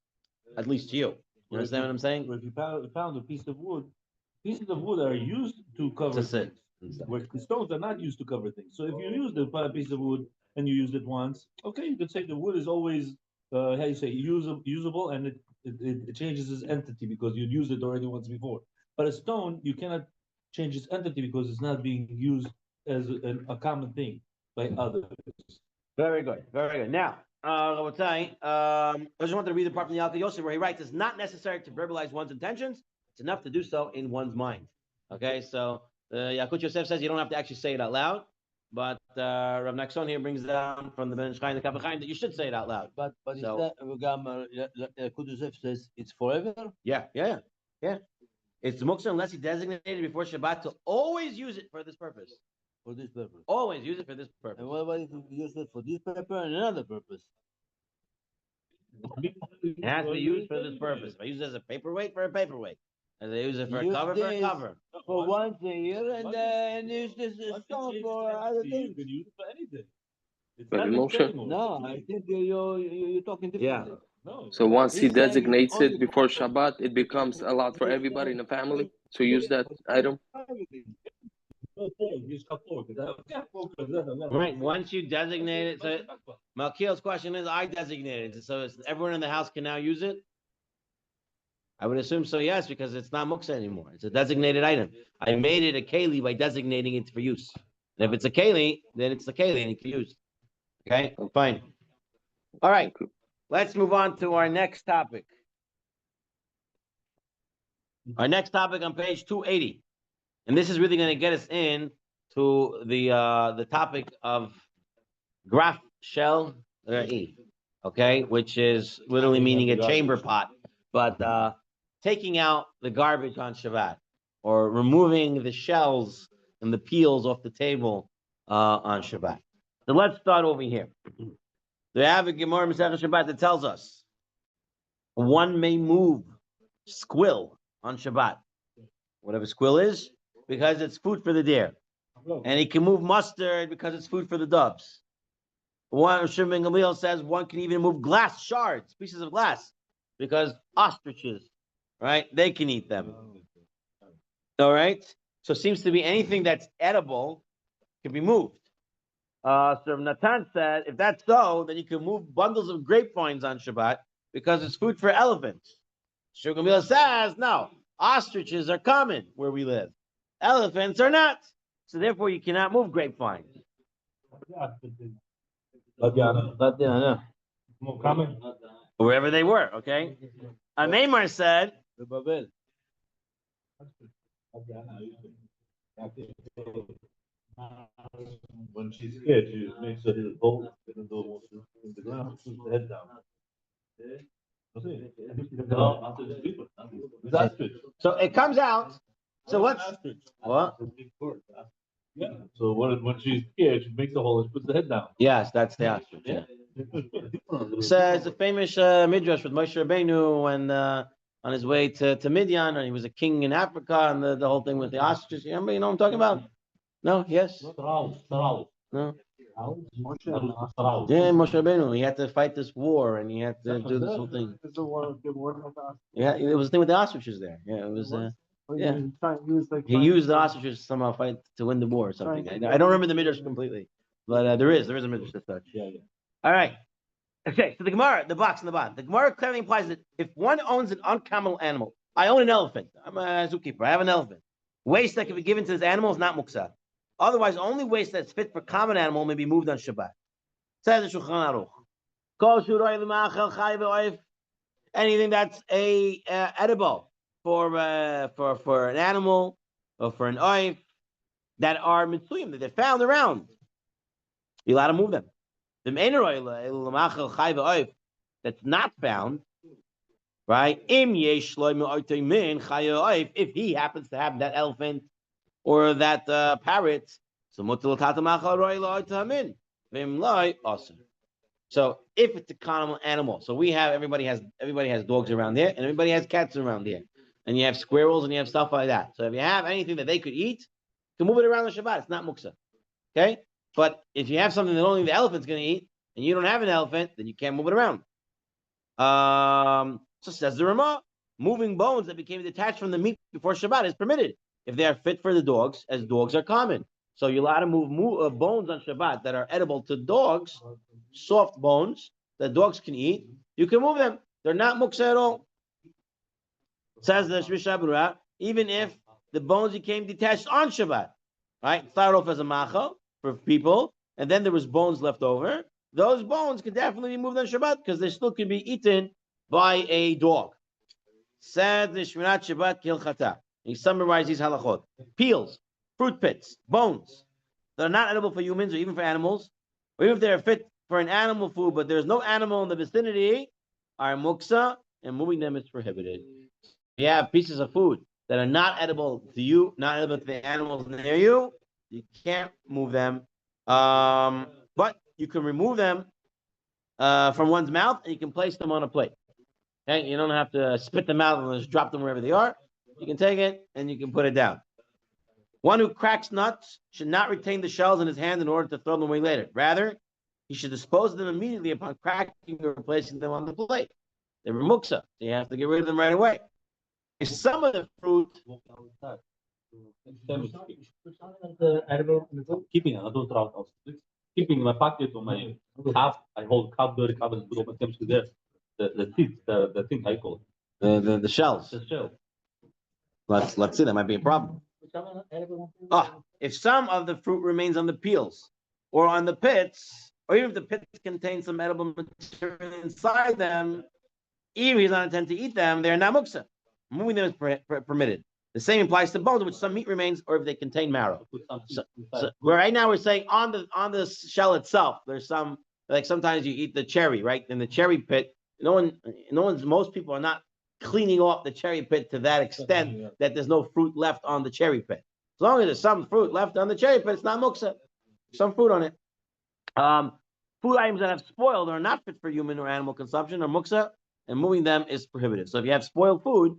at least to you. You understand what I'm saying? If you found a piece of wood, pieces of wood are used to cover To sit things. and stuff. Where the stones are not used to cover things. So if you use the piece of wood and you used it once, okay, you could say the wood is always how you say usable, and it changes its entity because you used it already once before. But a stone, you cannot change its entity because it's not being used as a common thing by others. Very good, very good. Now, Rabotai, I just wanted to read the part from the Alka Yosef where he writes, "It's not necessary to verbalize one's intentions. It's enough to do so in one's mind." Okay, so Yakut Yosef says you don't have to actually say it out loud, but Rav Nachshon here brings down from the Ben Ish Chai and the Kaf HaChaim that you should say it out loud. But So- it's that Kudusef says it's forever. Yeah. It's Muktzeh unless he designated before Shabbat to always use it for this purpose. For this purpose. Always use it for this purpose. And what about if you use it for this purpose and another purpose? It has to be used for this purpose. If I use it as a paperweight, for a paperweight. As I use it for a Use cover, for a this cover. For once a year and use this stone for other You things. can use it for anything. It's But not Moshe- necessary anymore. No, I think you're talking differently. No. So once he He's saying designates only it before Shabbat, it becomes allowed for everybody in the family to use that item. Right. Once you designate it, so Malkiel's question is, I designated it, so everyone in the house can now use it? I would assume so, yes, because it's not muktzeh anymore. It's a designated item. I made it a keli by designating it for use. And if it's a keli, then it's a keli and it can be used. Okay, fine. All right, let's move on to our next topic. Our next topic on page 280. And this is really going to get us in to the topic of graf shel re'i, okay, which is literally meaning a chamber pot, but taking out the garbage on Shabbat or removing the shells and the peels off the table on Shabbat. So let's start over here. We have a Gemara Masechah Shabbat that tells us one may move squill on Shabbat, whatever squill is, because it's food for the deer. And he can move mustard because it's food for the doves. One Shimon Gamliel says one can even move glass shards, pieces of glass, because ostriches, right? They can eat them. All right. So it seems to be anything that's edible can be moved. So Natan said, if that's so, then you can move bundles of grapevines on Shabbat because it's food for elephants. Shimon Gamliel says, no, ostriches are common where we live. Elephants are not. So therefore, you cannot move grapevines. But yeah, no. Wherever they were, okay? A Maimar said, The Babel. When she's scared, she makes her little bowl, even though in the ground, puts the head down. so it comes out. So what's what? Yeah, so when she's scared, she makes a hole, she puts the head down. Yes, that's the ostrich. Yeah. So it's a famous midrash with Moshe Rabbeinu when on his way to Midian, and he was a king in Africa, and the whole thing with the ostriches. You remember? You know what I'm talking about? No? Yes? No? Yeah, Moshe Rabbeinu. He had to fight this war, and he had to do this whole thing. Yeah, it was the thing with the ostriches there. Yeah, it was. Yeah. He used the ostriches to somehow fight to win the war or something. I don't remember the midrash completely, but there is a midrash as such. Yeah. All right. Okay, so the Gemara, the box in the bottom. The Gemara clearly implies that if one owns an uncommon animal, I own an elephant. I'm a zookeeper. I have an elephant. Waste that can be given to this animal is not muktzeh. Otherwise, only waste that's fit for common animal may be moved on Shabbat. Says the Shulchan Aruch. Anything that's edible for an animal or for an oif that are mitzuyim, that they're found around, you're allowed to move them. That's not found, right? If he happens to have that elephant or that parrot, so if it's a common animal, so everybody has dogs around there, and everybody has cats around here, and you have squirrels and you have stuff like that. So if you have anything that they could eat, you can move it around the Shabbat. It's not muktzeh, okay? But if you have something that only the elephant's going to eat, and you don't have an elephant, then you can't move it around. So says the Ramah, moving bones that became detached from the meat before Shabbat is permitted if they are fit for the dogs, as dogs are common. So you're allowed to move bones on Shabbat that are edible to dogs, soft bones that dogs can eat. You can move them. They're not muktzeh at all. Says the Shmisha Berurah, even if the bones became detached on Shabbat, right? It started off as a machal for people, and then there was bones left over. Those bones can definitely be moved on Shabbat because they still can be eaten by a dog. Said the Shmirat Shabbat Kilchata. He summarized these halachot. Peels, fruit pits, bones that are not edible for humans or even for animals, or even if they're fit for an animal food, but there's no animal in the vicinity, are muktzeh, and moving them is prohibited. You have pieces of food that are not edible to you, not edible to the animals near you, you can't move them. But you can remove them from one's mouth, and you can place them on a plate. Okay, you don't have to spit them out and just drop them wherever they are. You can take it and you can put it down. One who cracks nuts should not retain the shells in his hand in order to throw them away later. Rather, he should dispose of them immediately upon cracking or placing them on the plate. They were muktzeh, so you have to get rid of them right away. If some of the fruit keeping my pocket on my cup, I hold cup, dirty cup, and put all my things there. The teeth, the thing I call the shells. the shell. Let's see, that might be a problem. If some of the fruit remains on the peels or on the pits, or even if the pits contain some edible material inside them, even if he's not intending to eat them, they're not muktzeh. Moving them is permitted. The same applies to bones, in which some meat remains, or if they contain marrow. So right now we're saying on the shell itself, there's some, like sometimes you eat the cherry, right? In the cherry pit, most people are not cleaning off the cherry pit to that extent that there's no fruit left on the cherry pit. As long as there's some fruit left on the cherry pit, it's not muktzeh. Some fruit on it. Food items that have spoiled or are not fit for human or animal consumption are muktzeh, and moving them is prohibited. So if you have spoiled food,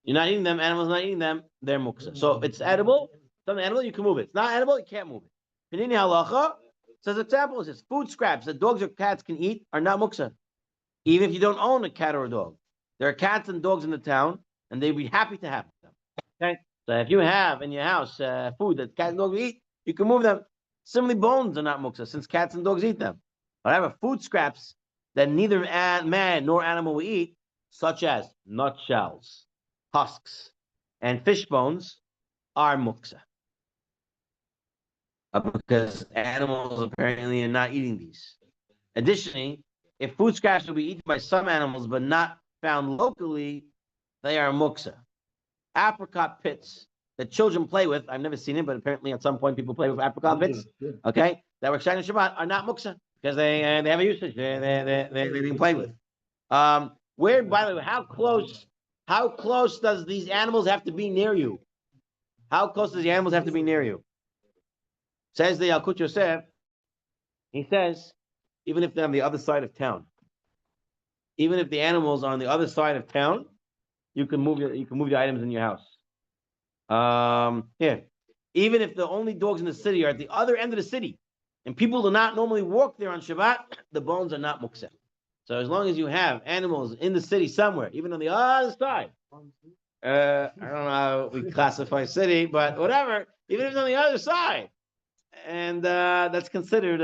you're not eating them, animals not eating them, they're muktzeh. So if it's edible, something edible, you can move it. It's not edible, you can't move it. Pinini halacha says example, it says food scraps that dogs or cats can eat are not muktzeh. Even if you don't own a cat or a dog. There are cats and dogs in the town, and they'd be happy to have them. Okay? So if you have in your house food that cats and dogs eat, you can move them. Similarly, bones are not muktzeh, since cats and dogs eat them. However, food scraps that neither man nor animal will eat, such as nutshells, husks, and fish bones, are muktzeh. Because animals apparently are not eating these. Additionally, if food scraps will be eaten by some animals but not found locally, they are muktzeh. Apricot pits that children play with. I've never seen it, but apparently at some point people play with apricot pits. Okay, that were excited Shabbat are not muktzeh because they have a usage. They're being played with. Where, by the way, how close does these animals have to be near you? How close does the animals have to be near you? Says the Yalkut Yosef. He says, even if they're on the other side of town, even if the animals are on the other side of town, you can move the items in your house. Yeah. Even if the only dogs in the city are at the other end of the city, and people do not normally walk there on Shabbat, the bones are not muktzeh. So as long as you have animals in the city somewhere, even on the other side, I don't know how we classify city, but whatever, even if it's on the other side, and that's considered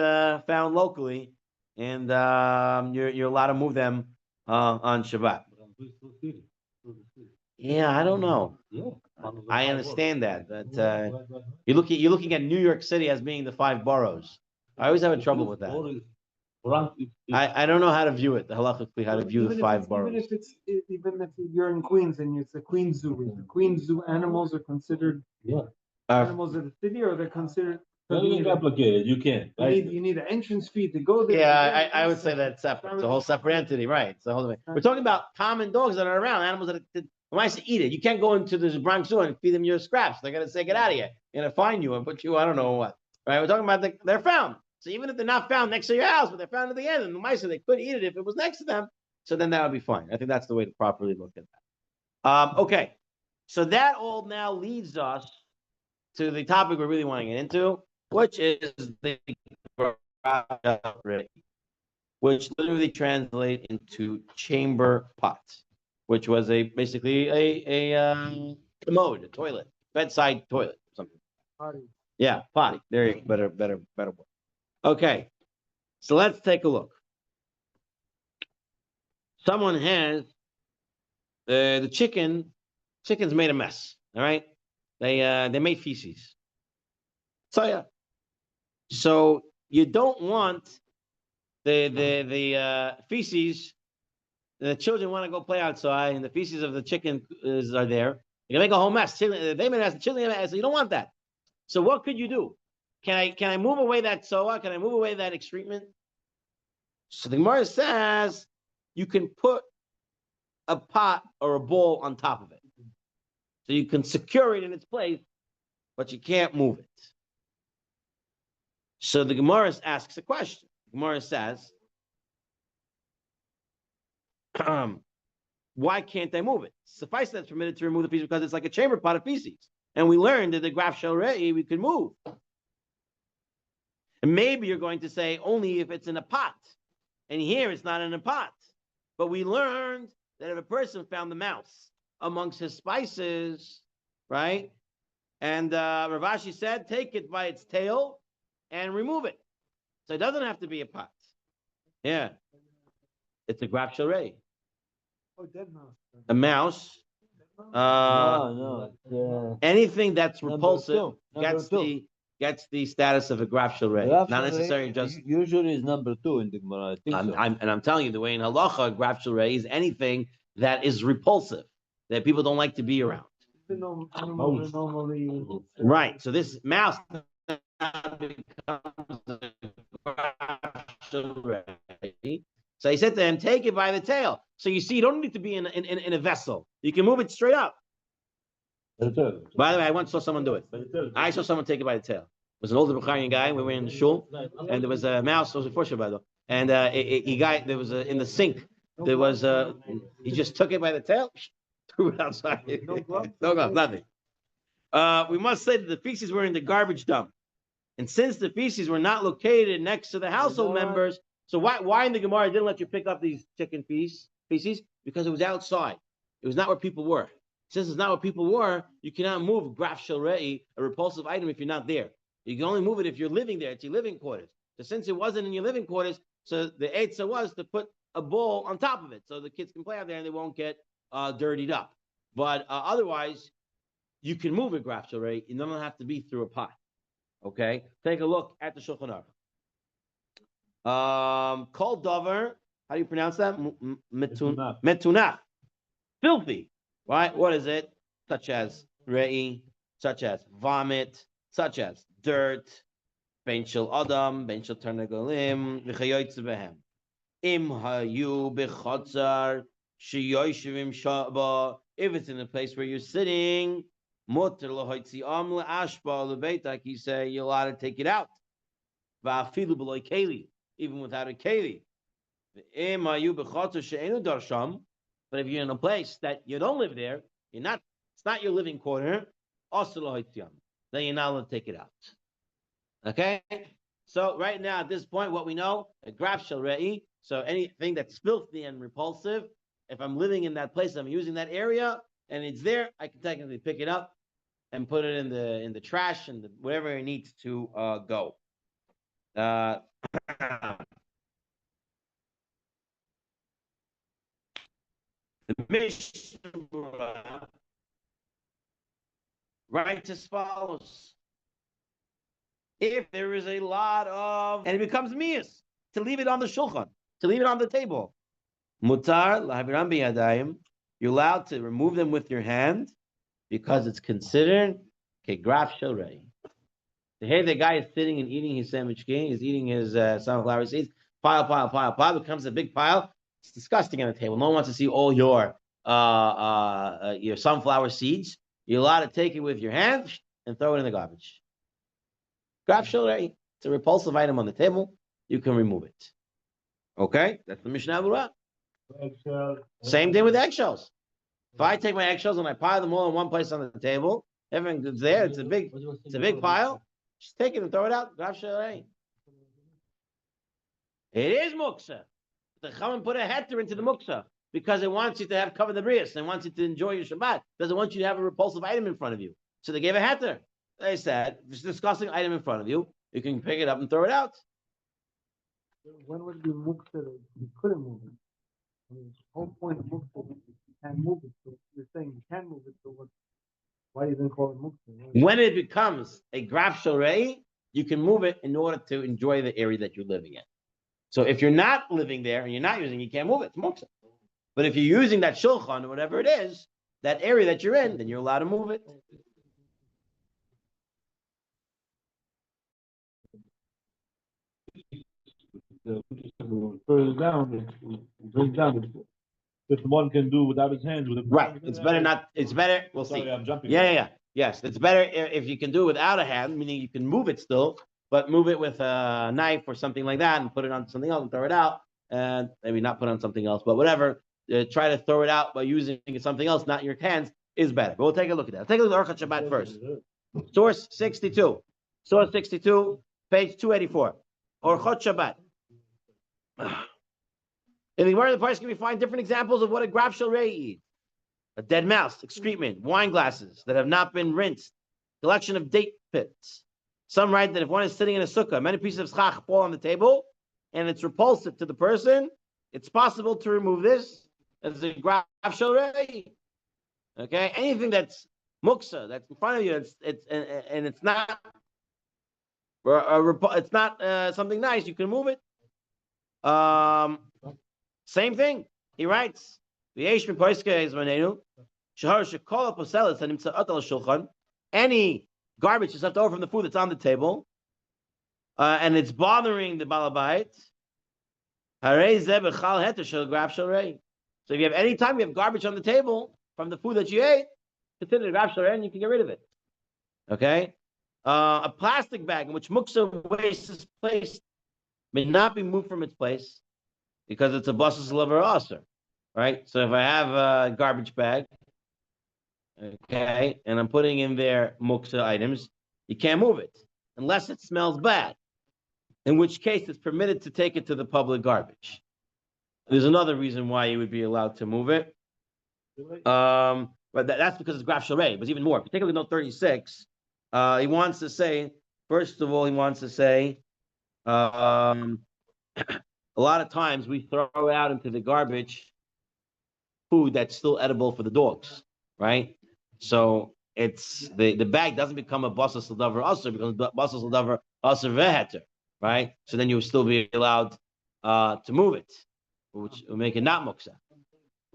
found locally, and you're allowed to move them on Shabbat. Yeah, I don't know. I understand that, but you're looking at New York City as being the 5 boroughs. I always have a trouble with that. I don't know how to view it, halachically, how to view the 5 boroughs. Even if you're in Queens and it's a Queens Zoo, the Queens Zoo animals are considered animals of the city, or they're considered. Complicated. You can't. You need an entrance fee to go there. Yeah, I would say that's separate. It's a whole separate entity, right? It's a whole. We're talking about common dogs that are around, animals that when I say eat it, you can't go into the Bronx Zoo and feed them your scraps. They're gonna say, "Get out of here!" They're gonna find you and put you, I don't know what. Right? We're talking about they're found. So even if they're not found next to your house, but they're found at the end, and the mice, they could eat it if it was next to them. So then that would be fine. I think that's the way to properly look at that. Okay, so that all now leads us to the topic we're really wanting to get into, which is the which literally translate into chamber pot, which was basically a commode, a toilet, bedside toilet, something. Yeah, potty. There you go. Better word. Okay, so let's take a look. Someone has the chicken's made a mess. All right, they made feces. So yeah, so you don't want the feces. The children want to go play outside, and the feces of the chicken are there. You can make a whole mess. They made a mess. The children made a mess. You don't want that. So what could you do? Can I move away that soa? Can I move away that excrement? So the Gemara says you can put a pot or a bowl on top of it. So you can secure it in its place, but you can't move it. So the Gemara asks a question. The Gemara says, why can't I move it? Suffice that it's permitted to remove the feces because it's like a chamber pot of feces. And we learned that the graph shel rei we could move. And maybe you're going to say only if it's in a pot. And here it's not in a pot. But we learned that if a person found the mouse amongst his spices, right? And Rav Ashi said, take it by its tail and remove it. So it doesn't have to be a pot. Yeah. It's a graph shel rei. Dead mouse. A mouse. Anything that's repulsive gets the status of a graph shel rei. Not necessarily just. Usually is number 2 in the Gemara. I think I'm telling you, the way in halacha, graph shel rei is anything that is repulsive, that people don't like to be around. Right. So this mouse becomes a graph shel rei. So he said to him, take it by the tail. So you see, you don't need to be in a vessel. You can move it straight up. By the way, I once saw someone do it. I saw someone take it by the tail. It was an older Bukharian guy. We were in the shul, and there was a mouse. It was before Shabbat, and there was in the sink. There was he just took it by the tail, threw it outside. No gloves, nothing. We must say that the feces were in the garbage dump, and since the feces were not located next to the household members. So why in the Gemara didn't let you pick up these chicken feces? Because it was outside. It was not where people were. Since it's not where people were, you cannot move a graph shel rei, a repulsive item, if you're not there. You can only move it if you're living there. It's your living quarters. So since it wasn't in your living quarters, so the eitzah was to put a bowl on top of it so the kids can play out there and they won't get dirtied up. But otherwise, you can move a graph shel rei. You don't have to be through a pot. Okay? Take a look at the Shulchan Aruch. Kol davar, how do you pronounce that? Metunah. filthy, right? What is it? Such as re'i, such as vomit, such as dirt, ben shel adam, ben shel tarnagolim, v'chayotze behem. Im hayu b'chotzar sheyoshivim shaba. If it's in a place where you're sitting, muter lahoitzi am le'ashba lebeitak, you say you're allowed to take it out. Va'afilu b'loy keli, even without a keli. Im hayu b'chotzar she'enu darsham. But if you're in a place that you don't live there, you're not. It's not your living quarter. Also lahoitzi am. Then you're not allowed to take it out. Okay. So right now at this point, what we know, a graf shel re'i. So anything that's filthy and repulsive, if I'm living in that place, I'm using that area, and it's there, I can technically pick it up and put it in the trash and wherever it needs to go. The Mishnah writes as follows: if there is a lot of, and it becomes miyas, to leave it on the shulchan, to leave it on the table. Mutar lahaviram biyadayim. You're allowed to remove them with your hand because it's considered kegraf shel re'i. Here the guy is sitting and eating his sandwich. He's eating his sunflower seeds. Pile. Becomes a big pile. It's disgusting on the table. No one wants to see all your sunflower seeds. You're allowed to take it with your hand and throw it in the garbage. Graf shel re'i. It's a repulsive item on the table. You can remove it. Okay, that's the Mishnah Berurah. Same thing with eggshells. If I take my eggshells and I pile them all in one place on the table, everything's there. It's a big pile. Just take it and throw it out. Graf shel re'i. It is Muktzeh. The Chachamim put a heter into the Muktzeh because it wants you to have cover the brias and wants you to enjoy your Shabbat. Doesn't want you to have a repulsive item in front of you. So they gave a heter. They said, if it's a disgusting item in front of you, you can pick it up and throw it out. When would it be Muktzeh that you couldn't move it? I mean, the whole point of Muktzeh is you can't move it. So you're saying you can move it, so why do you then call it Muktzeh? When it becomes a graf shel re'i, you can move it in order to enjoy the area that you're living in. So if you're not living there and you're not using it, you can't move it. It's Muktzeh. But if you're using that shulchan or whatever it is, that area that you're in, then you're allowed to move it. Further down, brings down. If one can do without his hands, with a Right. It's better not. It's better. We'll see. Sorry, I'm jumping. Yeah. Yes, it's better if you can do it without a hand, meaning you can move it still, but move it with a knife or something like that, and put it on something else and throw it out, and maybe not put on something else, but whatever. Try to throw it out by using something else, not your hands, is better. But we'll take a look at that. Take a look at Orchat Shabbat first. Source 62. Source 62, page 284. Orchat Shabbat. In the Gemara of the Parshas, can we find different examples of what a graf shel re'i is? A dead mouse, excrement, wine glasses that have not been rinsed, collection of date pits. Some write that if one is sitting in a sukkah, many pieces of schach fall on the table, and it's repulsive to the person, it's possible to remove this as a graf shel re'i. Okay, anything that's muktzeh, that's in front of you, it's not something nice, you can move it. Same thing. He writes, any garbage is left over from the food that's on the table, and it's bothering the balabait. So if you have any time you have garbage on the table from the food that you ate, consider it graf shel re'i and you can get rid of it. Okay? A plastic bag in which muktzeh waste is placed may not be moved from its place because it's a basis lever aser, right? So if I have a garbage bag, okay, and I'm putting in there muktzeh items, you can't move it unless it smells bad, in which case it's permitted to take it to the public garbage. There's another reason why you would be allowed to move it. But that's because it's graf shel re'i. But even more, if you take a look at note 36, he wants to say, first of all, a lot of times we throw out into the garbage food that's still edible for the dogs, right? So it's the bag doesn't become a basis l'davar aser, it becomes basis l'davar aser veheter, right? So then you will still be allowed to move it, which will make it not muktzeh.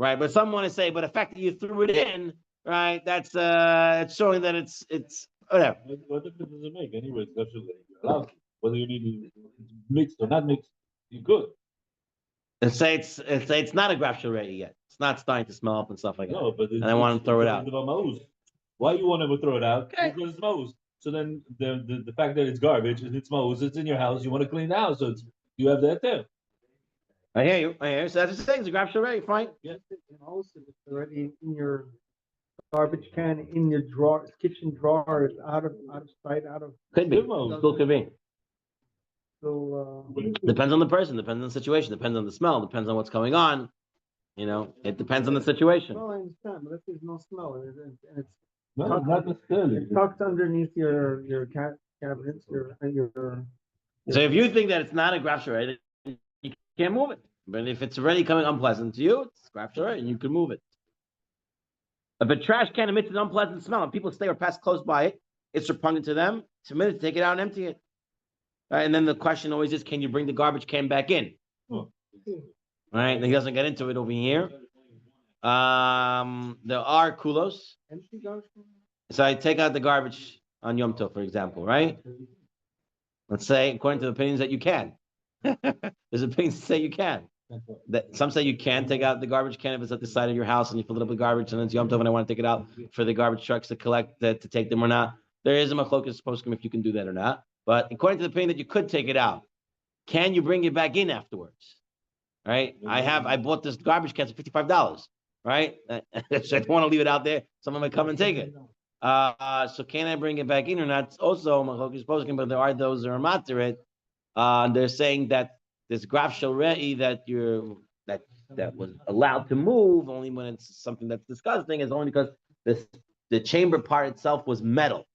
right? But some want to say, but the fact that you threw it in, right? That's it's showing that it's whatever. What difference does it make? Anyway, it's absolutely you're allowed to. Whether you need to mixed or not mixed, you could. And say it's not a grapshel ready yet. It's not starting to smell up and stuff like that. No, but And I want to throw it out. Why you want to throw it out? Okay. Because it's mouse. So then the fact that it's garbage and it's mouse, it's in your house. You want to clean the house, so you have that there. I hear you. I hear you. So that's the thing. It's a grapshel ready, fine. Yeah. And also, if it's already in your garbage can, in your drawer, kitchen drawer, it's out of sight, out of. Could be. Still Still could be. So, Depends on the person. Depends on the situation. Depends on the smell. Depends on what's going on. You know, it depends on the situation. well, I understand, but if there's no smell, and it's No, not necessarily. tucked underneath your cabinets, your. So if you think that it's not a grapshel ready, you can't move it. But if it's already coming unpleasant to you, it's grapshel ready, and you can move it. If a trash can emits an unpleasant smell and people stay or pass close by it, it's repugnant to them. It's a minute to take it out and empty it. Right? And then the question always is, can you bring the garbage can back in? Right? And he doesn't get into it over here. There are kulos. Empty garbage can? So I take out the garbage on Yom Tov, for example, right? Let's say, according to the opinions, that you can. There's opinions that say you can. That some say you can take out the garbage can if it's at the side of your house and you fill it up with garbage, and it's Yom Tov and I want to take it out for the garbage trucks to collect to take them or not. There is a machlokas poskim if you can do that or not. But according to the opinion that you could take it out, can you bring it back in afterwards? Right? I bought this garbage can for $55. Right? So I don't want to leave it out there. Someone might come and take it. So can I bring it back in or not? It's also machlokas poskim, but there are those that are matir it. They're saying that this grapshel re'i that was allowed to move only when it's something that's disgusting is only because the chamber part itself was metal,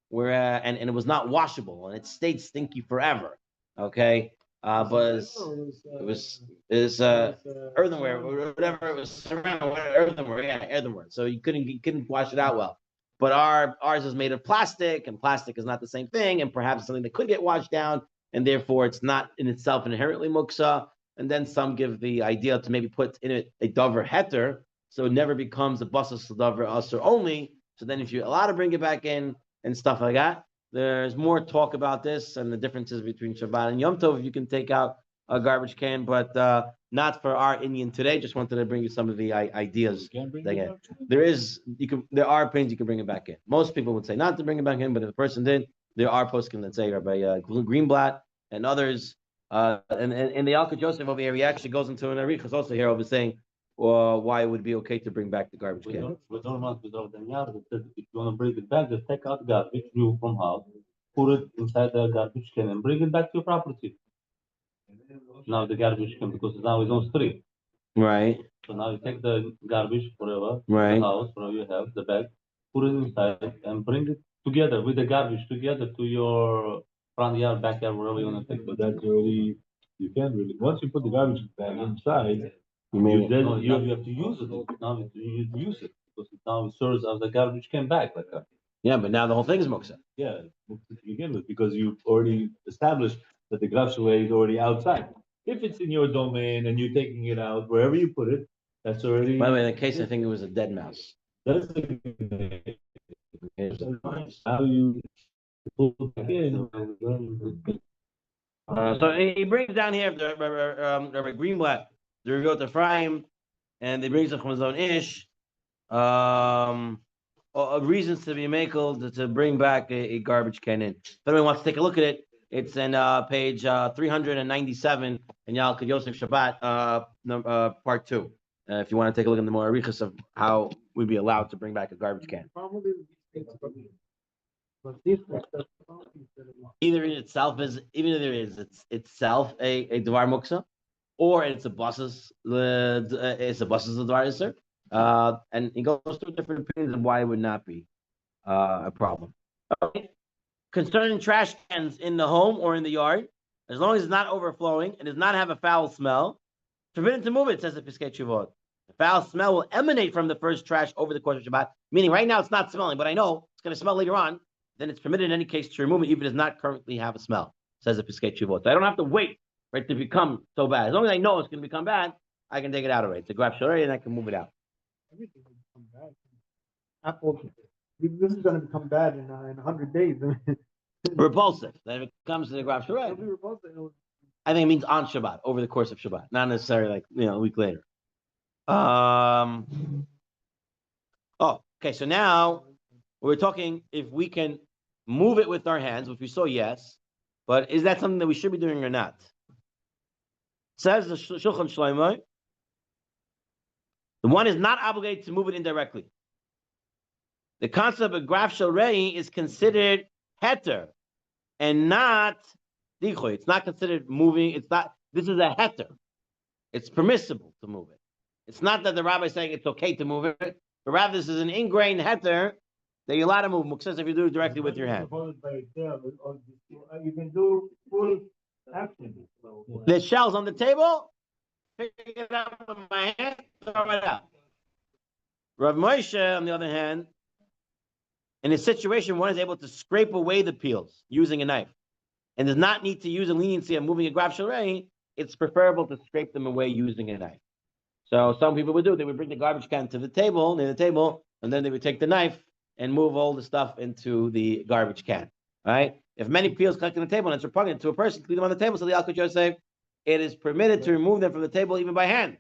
where and it was not washable and it stayed stinky forever. Okay, but it was earthenware or whatever, it was ceramic, earthenware. So you couldn't wash it out well. But ours is made of plastic, and plastic is not the same thing, and perhaps something that could get washed down. And therefore, it's not in itself inherently muktzeh. And then some give the idea to maybe put in it a davar heter, so it never becomes a basas davar aser only. So then, if you're allowed to bring it back in and stuff like that, there's more talk about this and the differences between Shabbat and Yom Tov. You can take out a garbage can, but not for our Indian today. Just wanted to bring you some of the ideas. Again, there are opinions you can bring it back in. Most people would say not to bring it back in, but if the person did, there are poskim that say Rabbi Greenblatt and others, and the Alka Joseph over here, he actually goes into an arichas also here over saying why it would be okay to bring back the garbage can. If you want to bring it back, just take out garbage you from house, put it inside the garbage can, and bring it back to your property. Now the garbage can, because now it's on street. Right. So now you take the garbage, whatever, Right. the house, whatever you have, the bag, put it inside, and bring it together with the garbage together to your front yard, backyard, wherever you want to take. But that's already, you can't really. Once you put the garbage bag inside, you have to use it. Now you use it because now it serves as the garbage can back like that. Yeah, but now the whole thing is muktzeh. Yeah, to begin with, because you've already established that the grapshel is already outside. If it's in your domain and you're taking it out wherever you put it, that's already. By the way, in the case, I think it was a dead mouse. That's how you pull it back in. So he brings down here Rabbi Greenblatt, the Regot Ephraim, and he brings up from his own ish. Reasons to be makel to bring back a garbage can in. If anyone wants to take a look at it, it's in page 397 in Yalkut Yosef Shabbat, part 2. If you want to take a look at the more arichas of how we'd be allowed to bring back a garbage can. Either in itself even if there is it's itself a dvar muktzeh, or it's a buses of dvar iser. And he goes through different opinions of why it would not be a problem. Okay. Concerning trash cans in the home or in the yard, as long as it's not overflowing and does not have a foul smell, forbidden to move it, says the Piskei Teshuvot. The foul smell will emanate from the first trash over the course of Shabbat, meaning right now it's not smelling, but I know it's going to smell later on. Then it's permitted in any case to remove it, even if it does not currently have a smell, says the Piskei Teshuvot. So I don't have to wait for it to become so bad. As long as I know it's going to become bad, I can take it out already. It's a grab shalei, and I can move it out. Everything will become bad. Apple, this is gonna become bad in 100 days. Repulsive. Then if it comes to the grab It'll shalei, be repulsive. I think it means on Shabbat, over the course of Shabbat, not necessarily like a week later. Oh, okay. So now we're talking if we can move it with our hands, which we saw yes, but is that something that we should be doing or not? Says the Shulchan Shlomo, the one is not obligated to move it indirectly. The concept of graf shel rei is considered heter and not dichoy. It's not considered moving. It's not. This is a heter. It's permissible to move it. It's not that the rabbi is saying it's okay to move it, but rather this is an ingrained heter that you're allowed to move. Muktzeh if you do it directly with your hand. You can do full action. The shell's on the table. Pick it up with my hand. Throw it out. Rav Moshe, on the other hand, in a situation one is able to scrape away the peels using a knife, and does not need to use a leniency of moving a graf shel rei, it's preferable to scrape them away using a knife. So some people would do, they would bring the garbage can to the table, near the table, and then they would take the knife and move all the stuff into the garbage can, right? If many peels collect on the table and it's repugnant to a person, leave them on the table, so the Al say it is permitted to remove them from the table even by hand.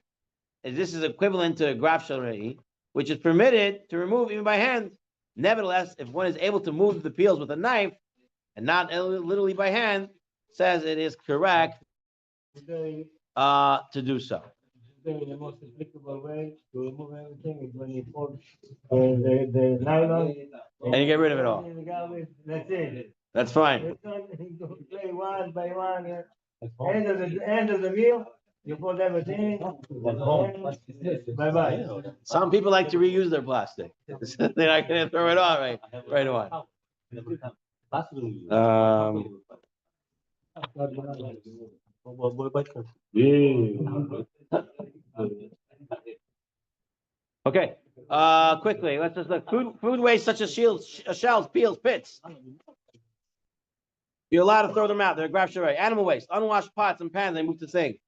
And this is equivalent to graf shel rei, which is permitted to remove even by hand. Nevertheless, if one is able to move the peels with a knife and not literally by hand, says it is correct to do so. The most applicable way to remove everything is when you fold the nylon And you get rid of it all. in the garbage. That's it. That's fine. It's not, you play one by one. End of the meal, you fold everything. Bye bye. Some people like to reuse their plastic. They're not going to throw it on right away. Okay. Quickly, let's just look. Food waste such as shells, peels, pits. You're allowed to throw them out. They're graf shel rei. Animal waste, unwashed pots and pans. They move to sink.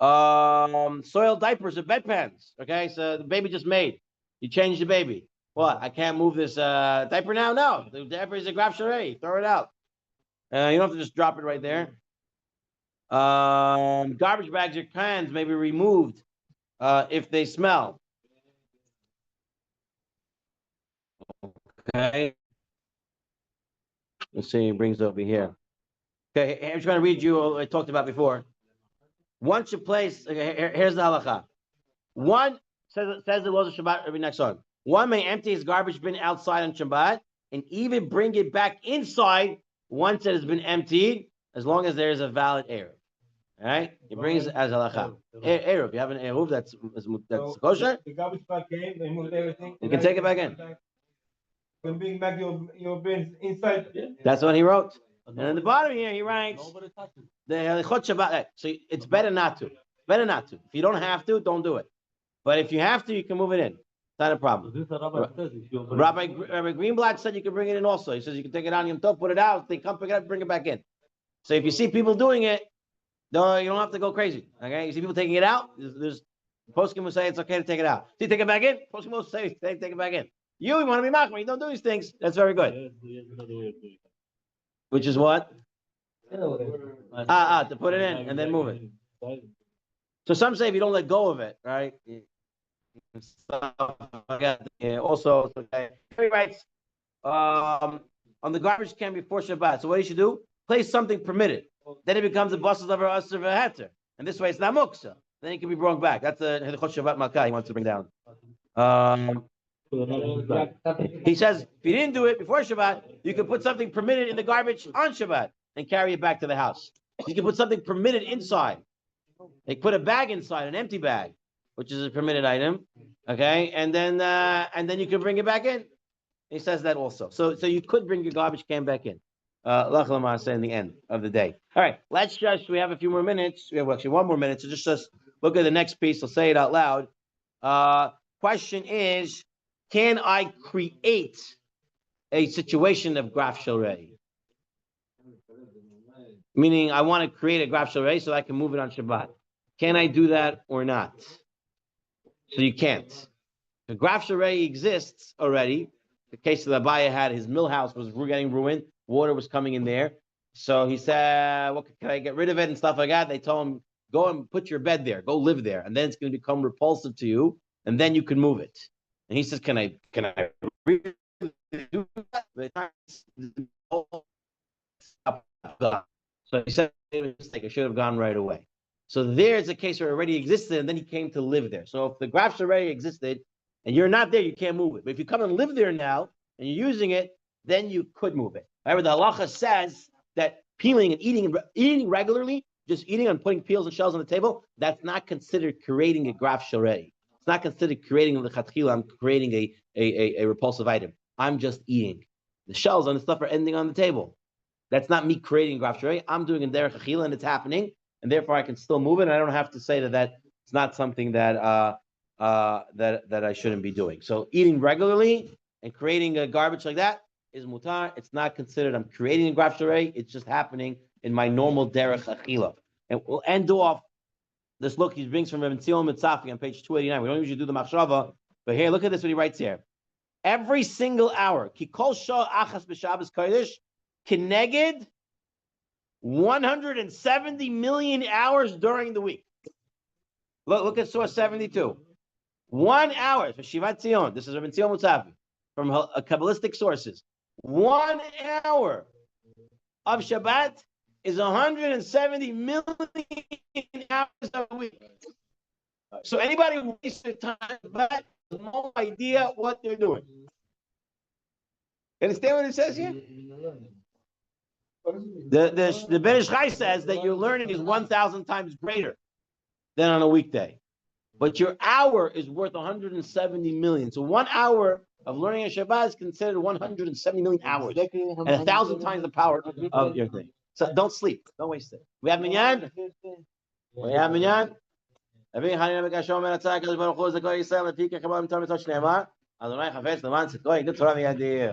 Soiled diapers or bedpans. Okay, so the baby just made. You change the baby. What? I can't move this diaper now? No, the diaper is a graf shel rei. Throw it out. You don't have to just drop it right there. Garbage bags or cans may be removed if they smell. Okay. Let's see, it brings over here. Okay, I'm just going to read you what I talked about before. One should place, okay, here's the halacha. One, says the laws of Shabbat every next one. One may empty his garbage bin outside on Shabbat and even bring it back inside once it has been emptied, as long as there is a valid Eruv. All right? He brings it as halacha. Eruv, you have an Eruv that's kosher, The garbage truck came, they moved everything. you can take it back in. You can bring back your bins inside. That's what he wrote. And in the bottom here, he writes, the Halichot Shabbat. So it's better not to. Better not to. If you don't have to, don't do it. But if you have to, you can move it in. It's not a problem. Rabbi Greenblatt said you can bring it in also. He says you can take it on Yom Tov, put it out. They come pick it up, bring it back in. So if you see people doing it, no, you don't have to go crazy. Okay? You see people taking it out, there's Poskim will say it's okay to take it out. See, take it back in. Poskim will say take it back in. You want to be machmir. You don't do these things. That's very good. Which is what? To put it in and then move it. So some say if you don't let go of it, right? Also, okay. He writes on the garbage can before Shabbat. So what you should do? Place something permitted. Then it becomes a bustle of a usher of a heter. And this way it's not muktzeh. Then it can be brought back. That's the Halichot Shabbat Malkah he wants to bring down. He says, if you didn't do it before Shabbat, you can put something permitted in the garbage on Shabbat and carry it back to the house. You can put something permitted inside. They put a bag inside, an empty bag, which is a permitted item. Okay, and then you can bring it back in. He says that also. So you could bring your garbage can back in. Lach l'maaseh in the end of the day. All right, we have a few more minutes. We have actually 1 more minute. So just look at the next piece. I'll say it out loud. Question is, can I create a situation of graf shel rei? Meaning, I want to create a graf shel rei so I can move it on Shabbat. Can I do that or not? So you can't. The graf sharei exists already. The case of the Abaya had his mill house was getting ruined. Water was coming in there. So he said, "Well, can I get rid of it and stuff like that?" They told him, "Go and put your bed there. Go live there, and then it's going to become repulsive to you, and then you can move it." And he says, "Can I really do that?" So he said, "I should have gone right away." So there's a case where it already existed, and then he came to live there. So if the graf already existed, and you're not there, you can't move it. But if you come and live there now, and you're using it, then you could move it. However, the halacha says that peeling and eating regularly, just eating and putting peels and shells on the table, that's not considered creating a graf sharei. It's not considered creating the chatchila. I'm creating a repulsive item. I'm just eating. The shells and the stuff are ending on the table. That's not me creating graf sharei. I'm doing a derech achila, and it's happening, and therefore I can still move it. And I don't have to say that it's not something that I shouldn't be doing. So eating regularly and creating a garbage like that is mutar. It's not considered I'm creating a graf sharei. It's just happening in my normal derech achila. And we'll end off this look he brings from Rabbi Tzion Mitzafi on page 289. We don't usually do the machshava, but here, look at this, what he writes here. Every single hour, kikol shah achas b'Shabbos kodesh, kineged 170 million hours during the week. Look at source 72. 1 hour for Shivat Zion. This is Rabbi Tzion Mitzafi from Kabbalistic sources. 1 hour of Shabbat is 170 million hours a week. So anybody who wastes their time has no idea what they're doing. Understand what it says here? The Ben Ish Chai says that your learning is 1,000 times greater than on a weekday, but your hour is worth 170 million. So 1 hour of learning a Shabbat is considered 170 million hours, and 1,000 times the power of your thing. So don't sleep, don't waste it. We have minyan. We have minyan. אבי חנינא בקשו מנצח הקדוש ברוך הוא זכור ישראל לפי כחברה מתור מצוות שנאמר אדוני חפץ למען צדקו יגדיל תורה וידיר.